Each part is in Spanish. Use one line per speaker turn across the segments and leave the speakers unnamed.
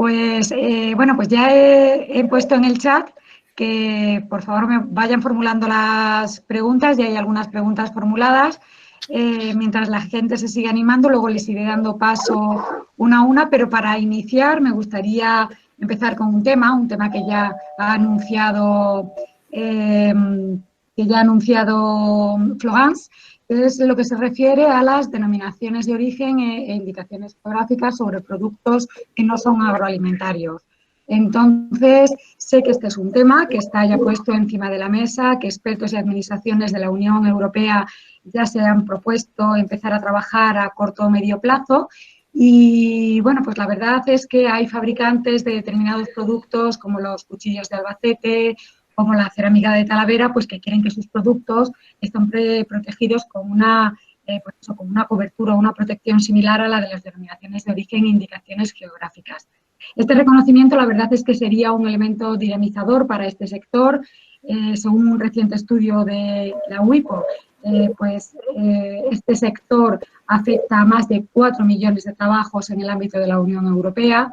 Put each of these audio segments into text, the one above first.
Pues bueno, pues ya he puesto en el chat que por favor me vayan formulando las preguntas. Ya hay algunas preguntas formuladas. Mientras la gente se sigue animando, luego les iré dando paso una a una, pero para iniciar me gustaría empezar con un tema que ya ha anunciado Florence, que es lo que se refiere a las denominaciones de origen e indicaciones geográficas sobre productos que no son agroalimentarios. Entonces, sé que este es un tema que está ya puesto encima de la mesa, que expertos y administraciones de la Unión Europea ya se han propuesto empezar a trabajar a corto o medio plazo. Y bueno, pues la verdad es que hay fabricantes de determinados productos como los cuchillos de Albacete, como la cerámica de Talavera, pues que quieren que sus productos estén protegidos con una cobertura o una protección similar a la de las denominaciones de origen e indicaciones geográficas. Este reconocimiento, la verdad es que sería un elemento dinamizador para este sector. Según un reciente estudio de la WIPO, este sector afecta a más de 4 millones de trabajos en el ámbito de la Unión Europea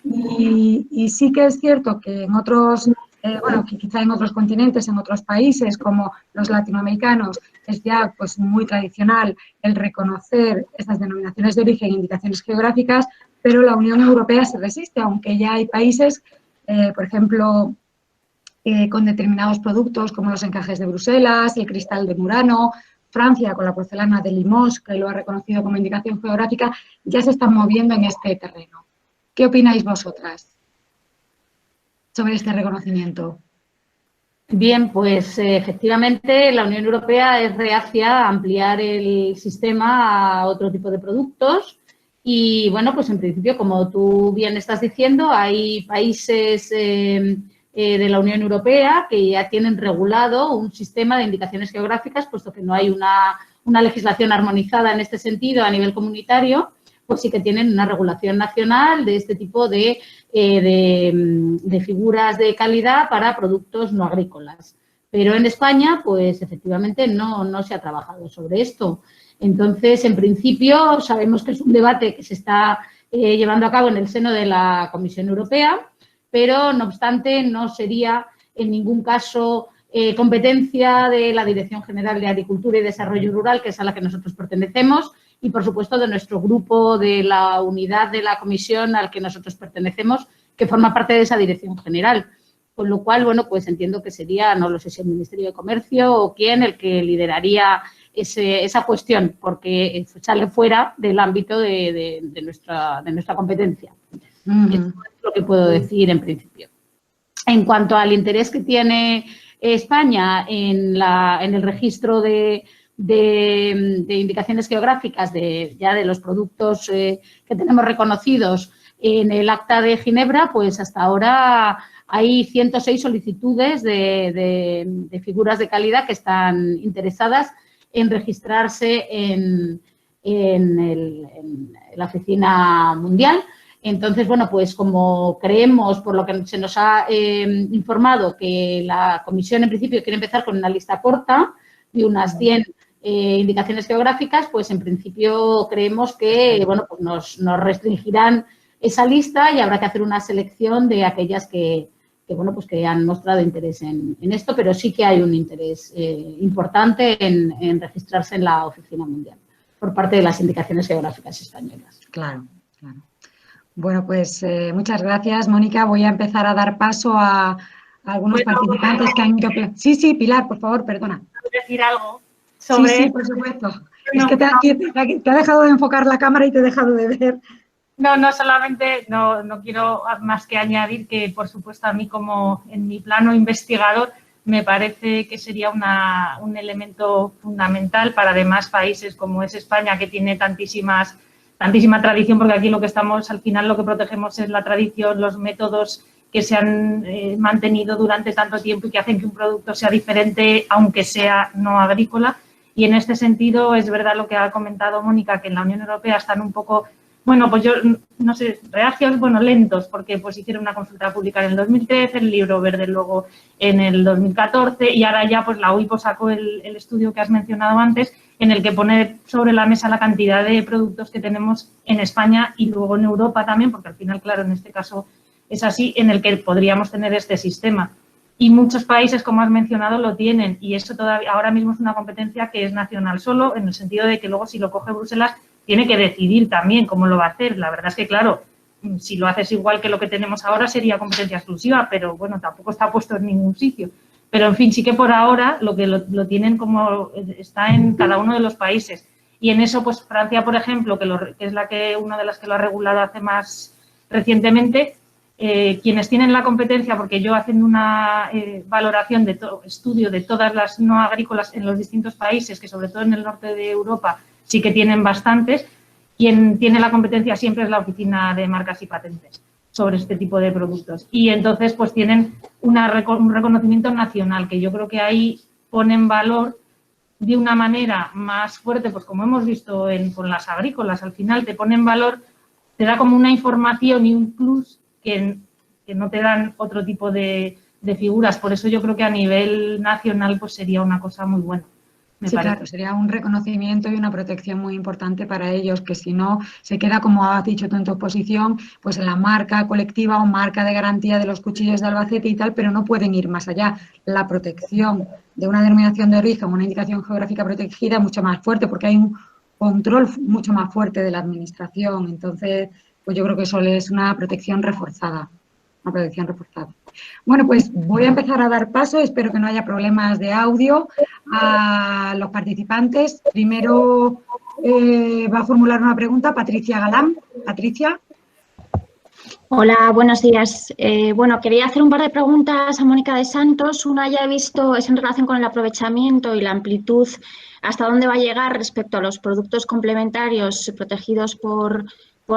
y sí que es cierto que en otros, que quizá en otros continentes, en otros países como los latinoamericanos, es ya pues muy tradicional el reconocer estas denominaciones de origen e indicaciones geográficas, pero la Unión Europea se resiste, aunque ya hay países, por ejemplo, con determinados productos como los encajes de Bruselas, el cristal de Murano, Francia con la porcelana de Limoges, que lo ha reconocido como indicación geográfica, ya se están moviendo en este terreno. ¿Qué opináis vosotras sobre este reconocimiento?
Bien, pues efectivamente la Unión Europea es reacia a ampliar el sistema a otro tipo de productos y, bueno, pues en principio, como tú bien estás diciendo, hay países de la Unión Europea que ya tienen regulado un sistema de indicaciones geográficas, puesto que no hay una legislación armonizada en este sentido a nivel comunitario, pues sí que tienen una regulación nacional de este tipo de figuras de calidad para productos no agrícolas. Pero en España, pues efectivamente no se ha trabajado sobre esto. Entonces, en principio, sabemos que es un debate que se está llevando a cabo en el seno de la Comisión Europea, pero no obstante no sería en ningún caso competencia de la Dirección General de Agricultura y Desarrollo Rural, que es a la que nosotros pertenecemos, y, por supuesto, de nuestro grupo de la unidad de la comisión al que nosotros pertenecemos, que forma parte de esa dirección general. Con lo cual, bueno, pues entiendo que sería, no lo sé si el Ministerio de Comercio o quién, el que lideraría esa cuestión, porque sale fuera del ámbito de nuestra competencia. Eso es lo que puedo decir en principio. En cuanto al interés que tiene España en el registro de indicaciones geográficas ya de los productos que tenemos reconocidos en el Acta de Ginebra, pues hasta ahora hay 106 solicitudes de figuras de calidad que están interesadas en registrarse en la Oficina Mundial. Entonces, bueno, pues como creemos, por lo que se nos ha informado, que la Comisión en principio quiere empezar con una lista corta de unas 100 indicaciones geográficas, pues en principio creemos que, bueno, pues nos restringirán esa lista y habrá que hacer una selección de aquellas que bueno, pues que han mostrado interés en esto, pero sí que hay un interés importante en registrarse en la Oficina Mundial por parte de las indicaciones geográficas españolas.
Claro, claro. Bueno, pues muchas gracias, Mónica. Voy a empezar a dar paso a algunos participantes que han ido... Sí, Pilar, por favor, perdona.
¿Puedo decir algo sobre...?
Sí, por supuesto. Es que te ha dejado de enfocar la cámara y te he dejado de ver.
No, solamente no quiero más que añadir que, por supuesto, a mí como en mi plano investigador me parece que sería un elemento fundamental para además países como es España, que tiene tantísima tradición, porque aquí lo que estamos, al final lo que protegemos es la tradición, los métodos que se han mantenido durante tanto tiempo y que hacen que un producto sea diferente, aunque sea no agrícola. Y en este sentido es verdad lo que ha comentado Mónica, que en la Unión Europea están un poco Bueno, pues yo, no sé, reacios, bueno, lentos, porque pues hicieron una consulta pública en el 2013, el libro verde luego en el 2014 y ahora ya pues la UIPO sacó el estudio que has mencionado antes, en el que pone sobre la mesa la cantidad de productos que tenemos en España y luego en Europa también, porque al final, claro, en este caso es así, en el que podríamos tener este sistema. Y muchos países, como has mencionado, lo tienen y eso todavía ahora mismo es una competencia que es nacional solo, en el sentido de que luego si lo coge Bruselas tiene que decidir también cómo lo va a hacer. La verdad es que, claro, si lo haces igual que lo que tenemos ahora sería competencia exclusiva, pero bueno, tampoco está puesto en ningún sitio. Pero, en fin, sí que por ahora lo que lo tienen como está en cada uno de los países. Y en eso, pues Francia, por ejemplo, que es una de las que lo ha regulado hace más recientemente, quienes tienen la competencia, porque yo haciendo una valoración estudio de todas las no agrícolas en los distintos países, que sobre todo en el norte de Europa sí que tienen bastantes, quien tiene la competencia siempre es la Oficina de Marcas y Patentes sobre este tipo de productos. Y entonces pues tienen un reconocimiento nacional, que yo creo que ahí ponen valor de una manera más fuerte, pues como hemos visto con las agrícolas, al final te ponen valor, te da como una información y un plus que no te dan otro tipo de figuras. Por eso yo creo que a nivel nacional pues sería una cosa muy buena.
Sí, claro, sería un reconocimiento y una protección muy importante para ellos, que si no se queda, como has dicho tú en tu exposición, pues en la marca colectiva o marca de garantía de los cuchillos de Albacete y tal, pero no pueden ir más allá. La protección de una denominación de origen, una indicación geográfica protegida, es mucho más fuerte porque hay un control mucho más fuerte de la administración. Entonces, pues yo creo que eso es una protección reforzada. Una protección reforzada. Bueno, pues voy a empezar a dar paso, espero que no haya problemas de audio, a los participantes. Primero va a formular una pregunta Patricia Galán. Patricia.
Hola, buenos días. Bueno, quería hacer un par de preguntas a Mónica de Santos. Una ya he visto, es en relación con el aprovechamiento y la amplitud, hasta dónde va a llegar respecto a los productos complementarios protegidos por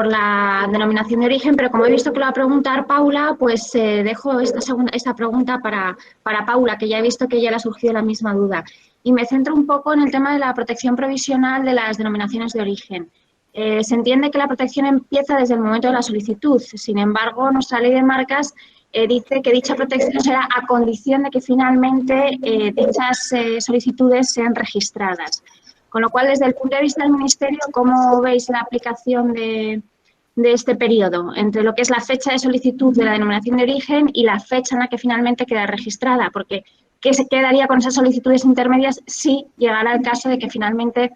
la denominación de origen, pero como he visto que lo va a preguntar Paula, pues dejo esta pregunta para Paula, que ya he visto que ella le ha surgido la misma duda. Y me centro un poco en el tema de la protección provisional de las denominaciones de origen. Se entiende que la protección empieza desde el momento de la solicitud. Sin embargo, nuestra ley de marcas dice que dicha protección será a condición de que finalmente dichas solicitudes sean registradas. Con lo cual, desde el punto de vista del Ministerio, ¿cómo veis la aplicación de este periodo entre lo que es la fecha de solicitud de la denominación de origen y la fecha en la que finalmente queda registrada? Porque, ¿qué se quedaría con esas solicitudes intermedias si llegara el caso de que finalmente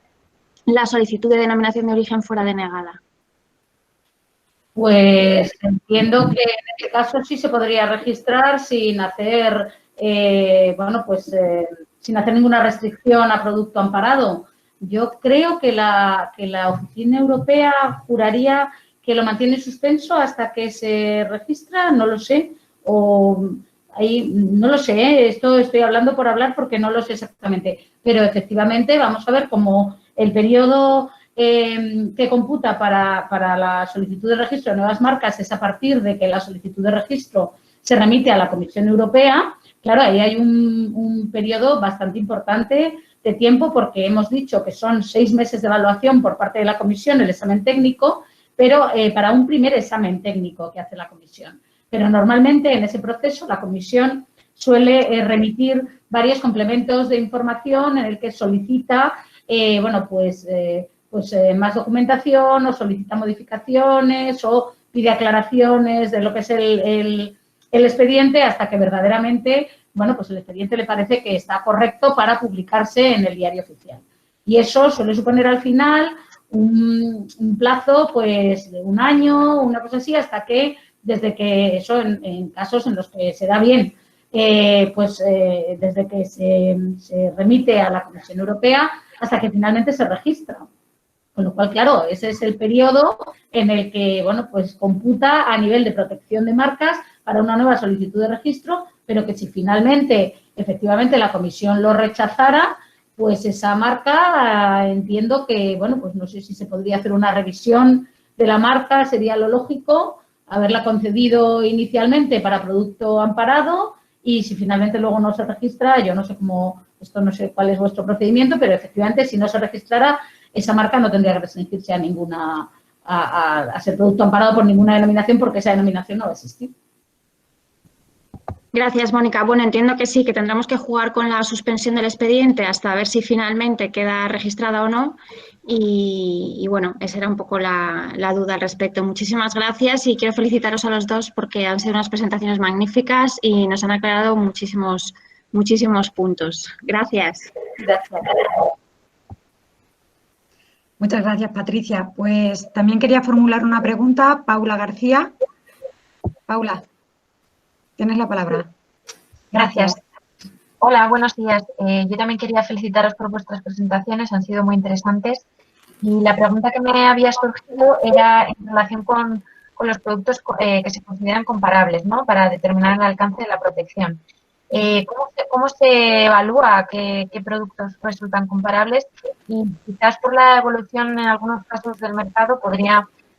la solicitud de denominación de origen fuera denegada?
Pues entiendo que en este caso sí se podría registrar sin hacer, sin hacer ninguna restricción a producto amparado. Yo creo que la Oficina Europea juraría que lo mantiene suspenso hasta que se registra, no lo sé, o ahí no lo sé, esto estoy hablando por hablar porque no lo sé exactamente, pero efectivamente vamos a ver cómo el periodo que computa para la solicitud de registro de nuevas marcas es a partir de que la solicitud de registro se remite a la Comisión Europea. Claro, ahí hay un periodo bastante importante de tiempo porque hemos dicho que son 6 meses de evaluación por parte de la Comisión, el examen técnico, pero para un primer examen técnico que hace la Comisión. Pero normalmente en ese proceso la Comisión suele remitir varios complementos de información en el que solicita más documentación o solicita modificaciones o pide aclaraciones de lo que es el expediente hasta que verdaderamente, pues el expediente le parece que está correcto para publicarse en el diario oficial. Y eso suele suponer al final un plazo, pues, de 1 año, una cosa así, hasta que, desde que eso, en casos en los que se da bien, desde que se remite a la Comisión Europea hasta que finalmente se registra. Con lo cual, claro, ese es el periodo en el que, computa a nivel de protección de marcas para una nueva solicitud de registro, pero que si finalmente, efectivamente, la Comisión lo rechazara, pues esa marca, entiendo que, no sé si se podría hacer una revisión de la marca, sería lo lógico, haberla concedido inicialmente para producto amparado y si finalmente luego no se registra, yo no sé cómo, no sé cuál es vuestro procedimiento, pero efectivamente si no se registrara, esa marca no tendría que restringirse a ninguna a ser producto amparado por ninguna denominación, porque esa denominación no va a existir.
Gracias, Mónica. Bueno, entiendo que sí, que tendremos que jugar con la suspensión del expediente hasta ver si finalmente queda registrada o no. Y bueno, esa era un poco la duda al respecto. Muchísimas gracias y quiero felicitaros a los dos porque han sido unas presentaciones magníficas y nos han aclarado muchísimos puntos. Gracias.
Gracias.
Muchas gracias, Patricia. Pues también quería formular una pregunta. Paula García. Paula, tienes la palabra.
Gracias. Hola, buenos días. Yo también quería felicitaros por vuestras presentaciones, han sido muy interesantes. Y la pregunta que me había surgido era en relación con los productos que se consideran comparables, ¿no? Para determinar el alcance de la protección. ¿Cómo se evalúa qué productos resultan comparables? Y quizás por la evolución en algunos casos del mercado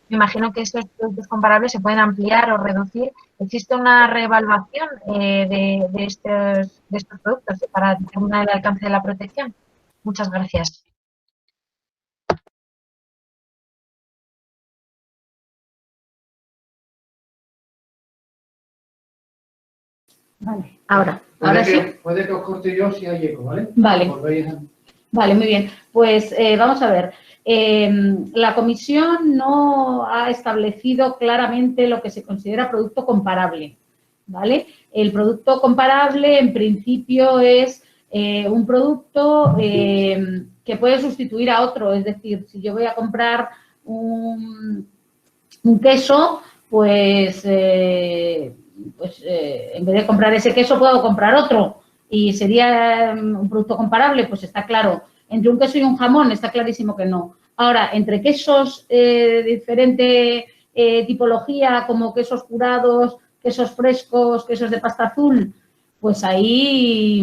me imagino que esos productos comparables se pueden ampliar o reducir. ¿Existe una reevaluación de estos productos para determinar el alcance de la protección? Muchas gracias.
Vale, ahora sí.
Puede que os corte yo si hay eco, ¿vale?
Vale. Vale, muy bien. Pues vamos a ver. La Comisión no ha establecido claramente lo que se considera producto comparable, ¿vale? El producto comparable, en principio, es un producto que puede sustituir a otro. Es decir, si yo voy a comprar un queso, pues en vez de comprar ese queso puedo comprar otro y sería un producto comparable, pues está claro. Entre un queso y un jamón está clarísimo que no. Ahora, entre quesos de diferente tipología, como quesos curados, quesos frescos, quesos de pasta azul, pues ahí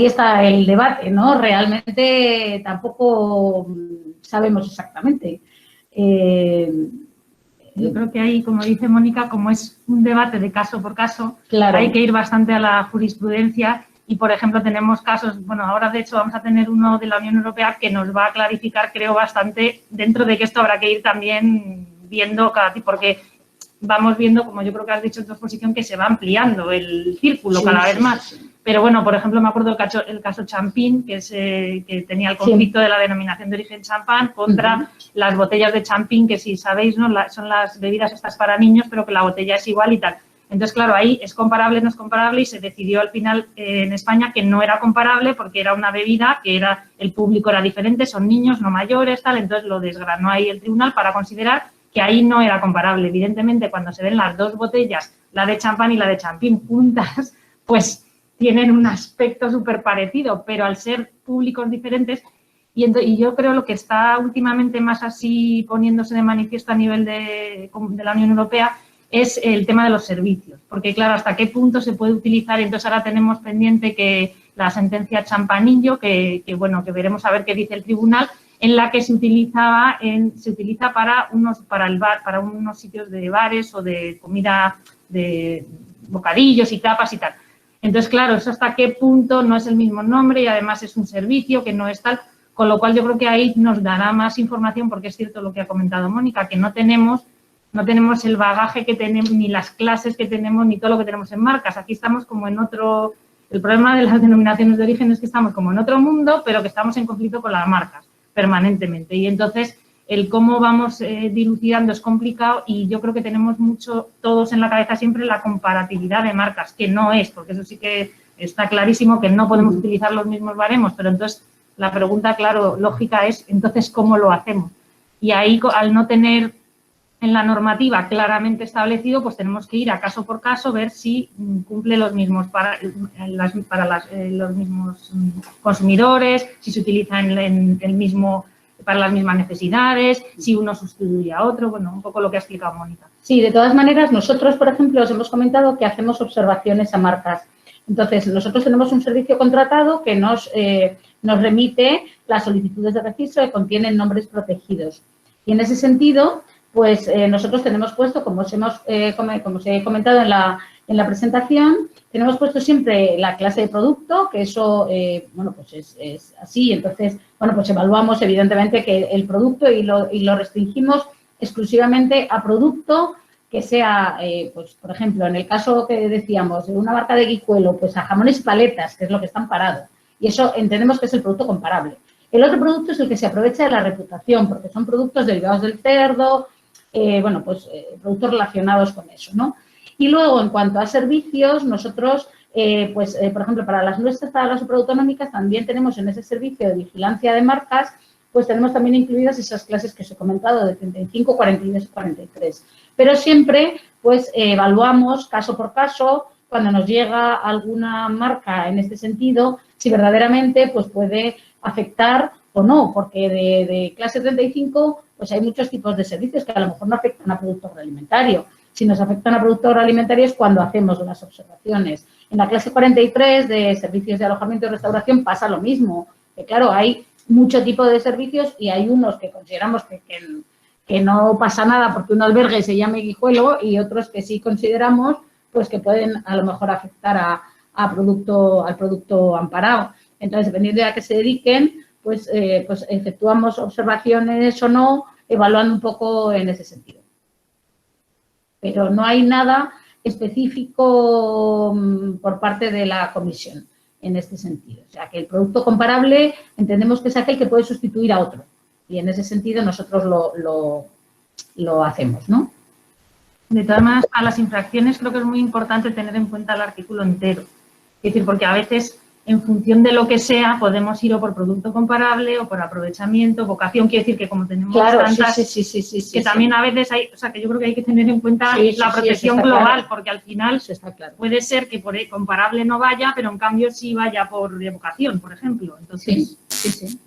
está el debate, ¿no? Realmente tampoco sabemos exactamente.
Yo creo que ahí, como dice Mónica, como es un debate de caso por caso,
claro,
hay que ir bastante a la jurisprudencia y, por ejemplo, tenemos casos, bueno, ahora de hecho vamos a tener uno de la Unión Europea que nos va a clarificar, creo, bastante, dentro de que esto habrá que ir también viendo cada tipo, porque vamos viendo, como yo creo que has dicho en tu exposición, que se va ampliando el círculo cada vez más. Sí. Pero bueno, por ejemplo, me acuerdo el caso Champín, que tenía el conflicto de la denominación de origen champán contra las botellas de Champín, que si sabéis, ¿no? Son las bebidas estas para niños, pero que la botella es igual y tal. Entonces, claro, ahí es comparable, no es comparable y se decidió al final en España que no era comparable porque era una bebida que el público era diferente, son niños, no mayores, tal. Entonces, lo desgranó ahí el tribunal para considerar que ahí no era comparable. Evidentemente, cuando se ven las dos botellas, la de champán y la de Champín juntas, pues tienen un aspecto súper parecido, pero al ser públicos diferentes, y yo creo lo que está últimamente más así poniéndose de manifiesto a nivel de la Unión Europea es el tema de los servicios, porque claro, hasta qué punto se puede utilizar, y entonces ahora tenemos pendiente que la sentencia Champanillo, que veremos a ver qué dice el tribunal, en la que se utiliza para unos sitios de bares o de comida, de bocadillos y tapas y tal. Entonces, claro, eso hasta qué punto no es el mismo nombre y además es un servicio que no es tal, con lo cual yo creo que ahí nos dará más información, porque es cierto lo que ha comentado Mónica, que no tenemos el bagaje que tenemos, ni las clases que tenemos, ni todo lo que tenemos en marcas. Aquí estamos como en otro, el problema de las denominaciones de origen es que estamos como en otro mundo, pero que estamos en conflicto con las marcas permanentemente. Y entonces, el cómo vamos dilucidando es complicado y yo creo que tenemos mucho, todos en la cabeza siempre, la comparatividad de marcas, que no es, porque eso sí que está clarísimo que no podemos utilizar los mismos baremos, pero entonces la pregunta, claro, lógica es, entonces, ¿cómo lo hacemos? Y ahí, al no tener en la normativa claramente establecido, pues tenemos que ir a caso por caso, ver si cumple los mismos para los mismos consumidores, si se utiliza en el mismo para las mismas necesidades, si uno sustituye a otro, bueno, un poco lo que ha explicado Mónica.
Sí, de todas maneras, nosotros, por ejemplo, os hemos comentado que hacemos observaciones a marcas. Entonces, nosotros tenemos un servicio contratado que nos remite las solicitudes de registro que contienen nombres protegidos. Y en ese sentido, pues nosotros tenemos puesto, como os he comentado en en la presentación, tenemos puesto siempre la clase de producto, que eso, bueno, pues es así. Entonces, bueno, pues evaluamos evidentemente que el producto y lo restringimos exclusivamente a producto que sea, pues, por ejemplo, en el caso que decíamos de una marca de guijuelo, pues a jamones y paletas, que es lo que está amparado. Y eso entendemos que es el producto comparable. El otro producto es el que se aprovecha de la reputación, porque son productos derivados del cerdo, bueno, pues productos relacionados con eso, ¿no? Y luego, en cuanto a servicios, nosotros, pues, por ejemplo, para las nuestras, para las superautonómicas, también tenemos en ese servicio de vigilancia de marcas, pues tenemos también incluidas esas clases que os he comentado de 35, 42 y 43. Pero siempre, pues, evaluamos caso por caso, cuando nos llega alguna marca en este sentido, si verdaderamente, pues, puede afectar o no, porque de clase 35, pues hay muchos tipos de servicios que a lo mejor no afectan a producto agroalimentario. Si nos afectan a producto agroalimentario es cuando hacemos las observaciones. En la clase 43 de servicios de alojamiento y restauración pasa lo mismo. Que claro, hay mucho tipo de servicios y hay unos que consideramos que no pasa nada porque un albergue se llame guijuelo y otros que sí consideramos pues que pueden a lo mejor afectar al producto amparado. Entonces, dependiendo de a qué se dediquen, pues efectuamos observaciones o no, evaluando un poco en ese sentido. Pero no hay nada específico por parte de la comisión en este sentido. O sea, que el producto comparable entendemos que es aquel que puede sustituir a otro. Y en ese sentido nosotros lo hacemos, ¿no?
De todas maneras, a las infracciones creo que es muy importante tener en cuenta el artículo entero. Es decir, porque a veces, en función de lo que sea, podemos ir o por producto comparable o por aprovechamiento, vocación. Quiere decir que como tenemos tantas, que también a veces hay, o sea, que yo creo que hay que tener en cuenta la protección global, claro, porque al final puede ser que por comparable no vaya, pero en cambio sí vaya por vocación, por ejemplo. Entonces, sí.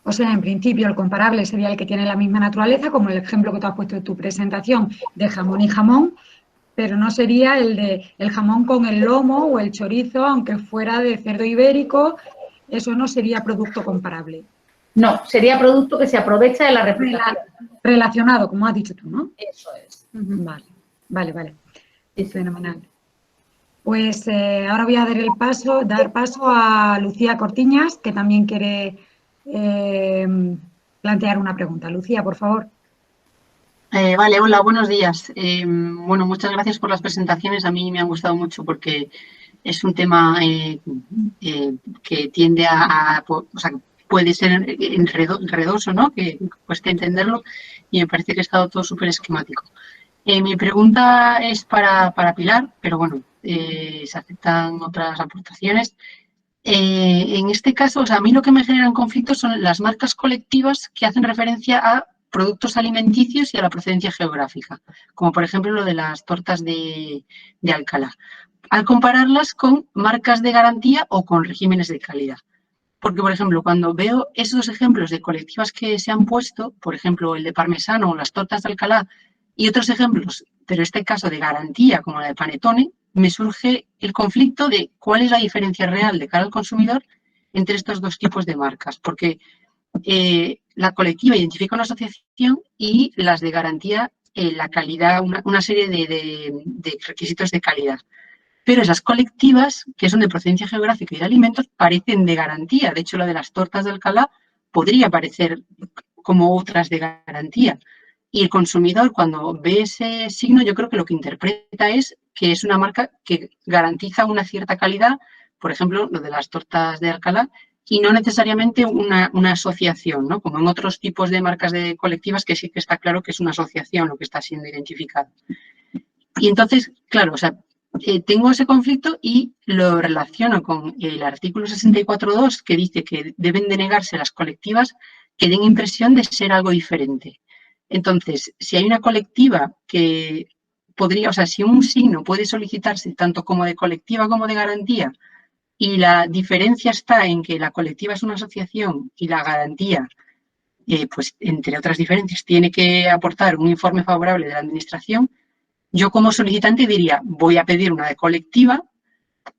O sea, en principio, el comparable sería el que tiene la misma naturaleza, como el ejemplo que tú has puesto en tu presentación de jamón y jamón, pero no sería el jamón con el lomo o el chorizo, aunque fuera de cerdo ibérico, eso no sería producto comparable.
No, sería producto que se aprovecha de la reputación.
Relacionado, como has dicho tú, ¿no?
Eso es.
Vale. Es fenomenal. Pues ahora voy a dar paso a Lucía Cortiñas, que también quiere plantear una pregunta. Lucía, por favor.
Vale, hola, buenos días. Bueno, muchas gracias por las presentaciones. A mí me han gustado mucho porque es un tema que tiende o sea, puede ser enredoso, ¿no? Que cueste entenderlo y me parece que ha estado todo súper esquemático. Mi pregunta es para Pilar, pero bueno, se aceptan otras aportaciones. En este caso, o sea, a mí lo que me generan conflictos son las marcas colectivas que hacen referencia a productos alimenticios y a la procedencia geográfica, como por ejemplo lo de las tortas de Alcalá, al compararlas con marcas de garantía o con regímenes de calidad. Porque, por ejemplo, cuando veo esos ejemplos de colectivas que se han puesto, por ejemplo, el de parmesano o las tortas de Alcalá, y otros ejemplos, pero este caso de garantía como la de Panettone, me surge el conflicto de cuál es la diferencia real de cara al consumidor entre estos dos tipos de marcas, porque la colectiva identifica una asociación y las de garantía la calidad, una serie de requisitos de calidad. Pero esas colectivas, que son de procedencia geográfica y de alimentos, parecen de garantía. De hecho, la de las tortas de Alcalá podría parecer como otras de garantía. Y el consumidor, cuando ve ese signo, yo creo que lo que interpreta es que es una marca que garantiza una cierta calidad, por ejemplo, lo de las tortas de Alcalá, y no necesariamente una asociación, ¿no? Como en otros tipos de marcas de colectivas que sí que está claro que es una asociación lo que está siendo identificado. Y entonces, claro, o sea, tengo ese conflicto y lo relaciono con el artículo 64.2 que dice que deben denegarse las colectivas que den impresión de ser algo diferente. Entonces, si hay una colectiva que podría, o sea, si un signo puede solicitarse tanto como de colectiva como de garantía y la diferencia está en que la colectiva es una asociación y la garantía, pues entre otras diferencias, tiene que aportar un informe favorable de la administración, yo como solicitante diría, voy a pedir una de colectiva,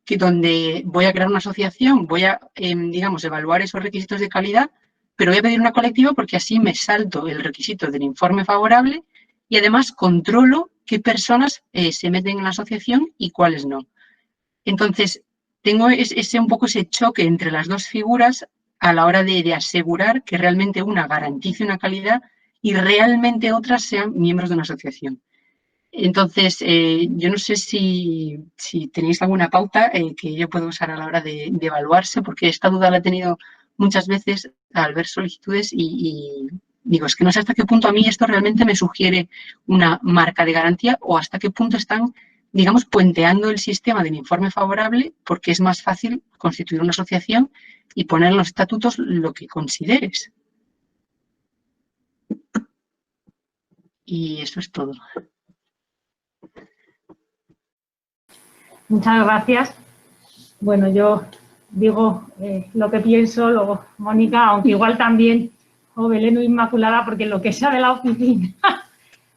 que donde voy a crear una asociación, voy a, digamos, evaluar esos requisitos de calidad, pero voy a pedir una colectiva porque así me salto el requisito del informe favorable y además controlo qué personas se meten en la asociación y cuáles no. Entonces, tengo un poco ese choque entre las dos figuras a la hora de asegurar que realmente una garantice una calidad y realmente otras sean miembros de una asociación. Entonces, yo no sé si tenéis alguna pauta que yo pueda usar a la hora de evaluarse, porque esta duda la he tenido muchas veces al ver solicitudes y digo, es que no sé hasta qué punto a mí esto realmente me sugiere una marca de garantía o hasta qué punto están, digamos, puenteando el sistema del informe favorable porque es más fácil constituir una asociación y poner en los estatutos lo que consideres. Y eso es todo.
Muchas gracias. Bueno, yo digo lo que pienso, luego Mónica, aunque igual también, o Belén o Inmaculada, porque lo que sea de la oficina.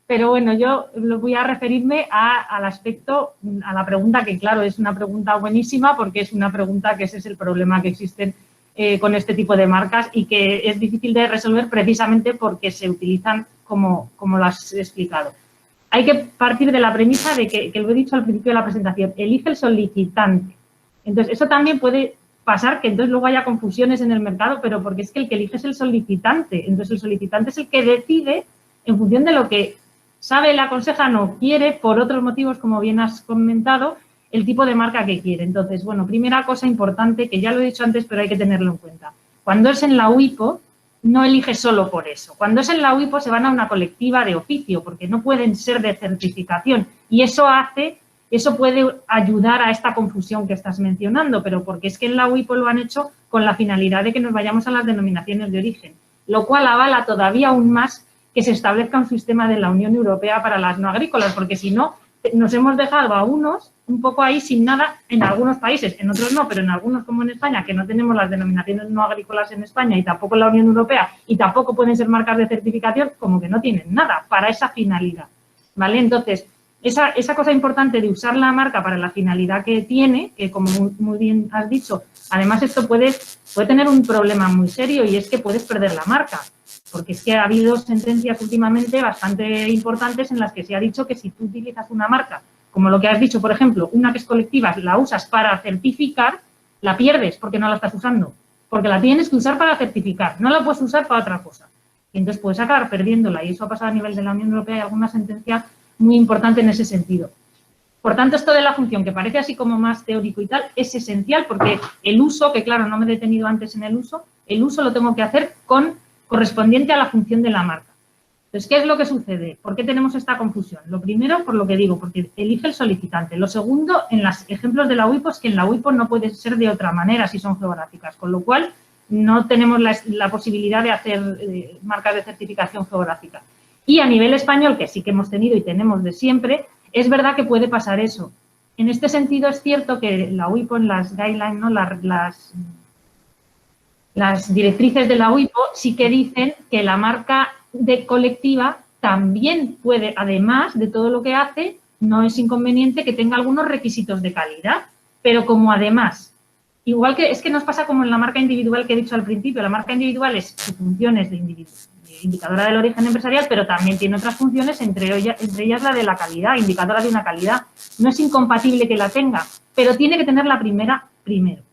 Pero bueno, yo voy a referirme al aspecto, a la pregunta que, claro, es una pregunta buenísima porque es una pregunta que ese es el problema que existen con este tipo de marcas y que es difícil de resolver precisamente porque se utilizan como lo has explicado. Hay que partir de la premisa de que lo he dicho al principio de la presentación, elige el solicitante. Entonces, eso también puede pasar que entonces luego haya confusiones en el mercado, pero porque es que el que elige es el solicitante. Entonces, el solicitante es el que decide en función de lo que sabe, le aconseja, no quiere, por otros motivos, como bien has comentado, el tipo de marca que quiere. Entonces, bueno, primera cosa importante, que ya lo he dicho antes, pero hay que tenerlo en cuenta. Cuando es en la UIPO, no elige solo por eso. Cuando es en la UIPO se van a una colectiva de oficio, porque no pueden ser de certificación. Y eso puede ayudar a esta confusión que estás mencionando, pero porque es que en la UIPO lo han hecho con la finalidad de que nos vayamos a las denominaciones de origen, lo cual avala todavía aún más que se establezca un sistema de la Unión Europea para las no agrícolas, porque si no, nos hemos dejado a unos un poco ahí sin nada en algunos países, en otros no, pero en algunos como en España, que no tenemos las denominaciones no agrícolas en España y tampoco en la Unión Europea y tampoco pueden ser marcas de certificación, como que no tienen nada para esa finalidad, ¿vale? Entonces, esa cosa importante de usar la marca para la finalidad que tiene, que como muy bien has dicho, además esto puede tener un problema muy serio y es que puedes perder la marca. Porque es que ha habido sentencias últimamente bastante importantes en las que se ha dicho que si tú utilizas una marca, como lo que has dicho, por ejemplo, una que es colectiva, la usas para certificar, la pierdes porque no la estás usando. Porque la tienes que usar para certificar, no la puedes usar para otra cosa. Y entonces puedes acabar perdiéndola. Y eso ha pasado a nivel de la Unión Europea y alguna sentencia muy importante en ese sentido. Por tanto, esto de la función, que parece así como más teórico y tal, es esencial porque el uso, que claro, no me he detenido antes en el uso lo tengo que hacer correspondiente a la función de la marca. Entonces, ¿qué es lo que sucede? ¿Por qué tenemos esta confusión? Lo primero, por lo que digo, porque elige el solicitante. Lo segundo, en los ejemplos de la UIPO, es que en la UIPO no puede ser de otra manera si son geográficas, con lo cual no tenemos la posibilidad de hacer marcas de certificación geográfica. Y a nivel español, que sí que hemos tenido y tenemos de siempre, es verdad que puede pasar eso. En este sentido, es cierto que la UIPO en las guidelines, ¿no? Las directrices de la UIPO sí que dicen que la marca de colectiva también puede, además de todo lo que hace, no es inconveniente que tenga algunos requisitos de calidad, pero como además, igual que es que nos pasa como en la marca individual que he dicho al principio, la marca individual su función es de indicadora del origen empresarial, pero también tiene otras funciones, entre ellas la de la calidad, indicadora de una calidad. No es incompatible que la tenga, pero tiene que tener la primera primero.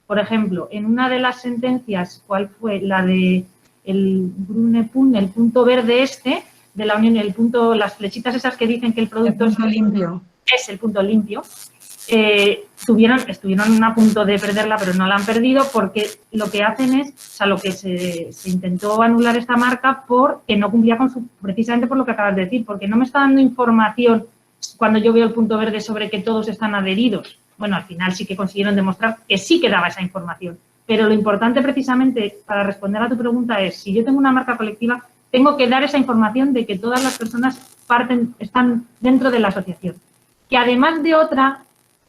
Por ejemplo, en una de las sentencias, ¿cuál fue? La de el punto verde de la Unión, las flechitas esas que dicen que el producto
es limpio.
Es el punto limpio. Estuvieron a punto de perderla, pero no la han perdido porque lo que hacen es, o sea, lo que se intentó anular esta marca porque no cumplía precisamente por lo que acabas de decir, porque no me está dando información cuando yo veo el punto verde sobre que todos están adheridos. Bueno, al final sí que consiguieron demostrar que sí que daba esa información. Pero lo importante precisamente para responder a tu pregunta es, si yo tengo una marca colectiva, tengo que dar esa información de que todas las personas están dentro de la asociación. Que además de otra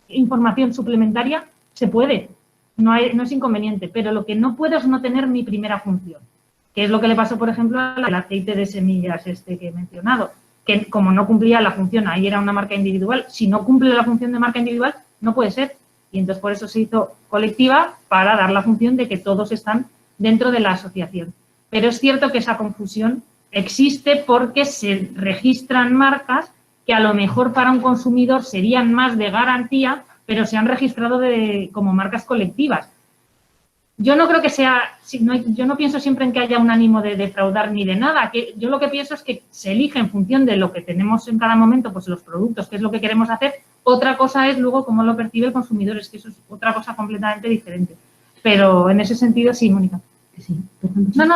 información suplementaria, se puede, no es inconveniente, pero lo que no puedo es no tener mi primera función, que es lo que le pasó, por ejemplo, al aceite de semillas que he mencionado, que como no cumplía la función, ahí era una marca individual, si no cumple la función de marca individual, no puede ser. Y entonces por eso se hizo colectiva para dar la función de que todos están dentro de la asociación. Pero es cierto que esa confusión existe porque se registran marcas que a lo mejor para un consumidor serían más de garantía, pero se han registrado como marcas colectivas. Yo no creo que sea, yo no pienso siempre en que haya un ánimo de defraudar ni de nada. Yo lo que pienso es que se elige en función de lo que tenemos en cada momento, pues los productos, qué es lo que queremos hacer. Otra cosa es luego cómo lo percibe el consumidor, es que eso es otra cosa completamente diferente. Pero en ese sentido, sí, Mónica.
Sí.
No,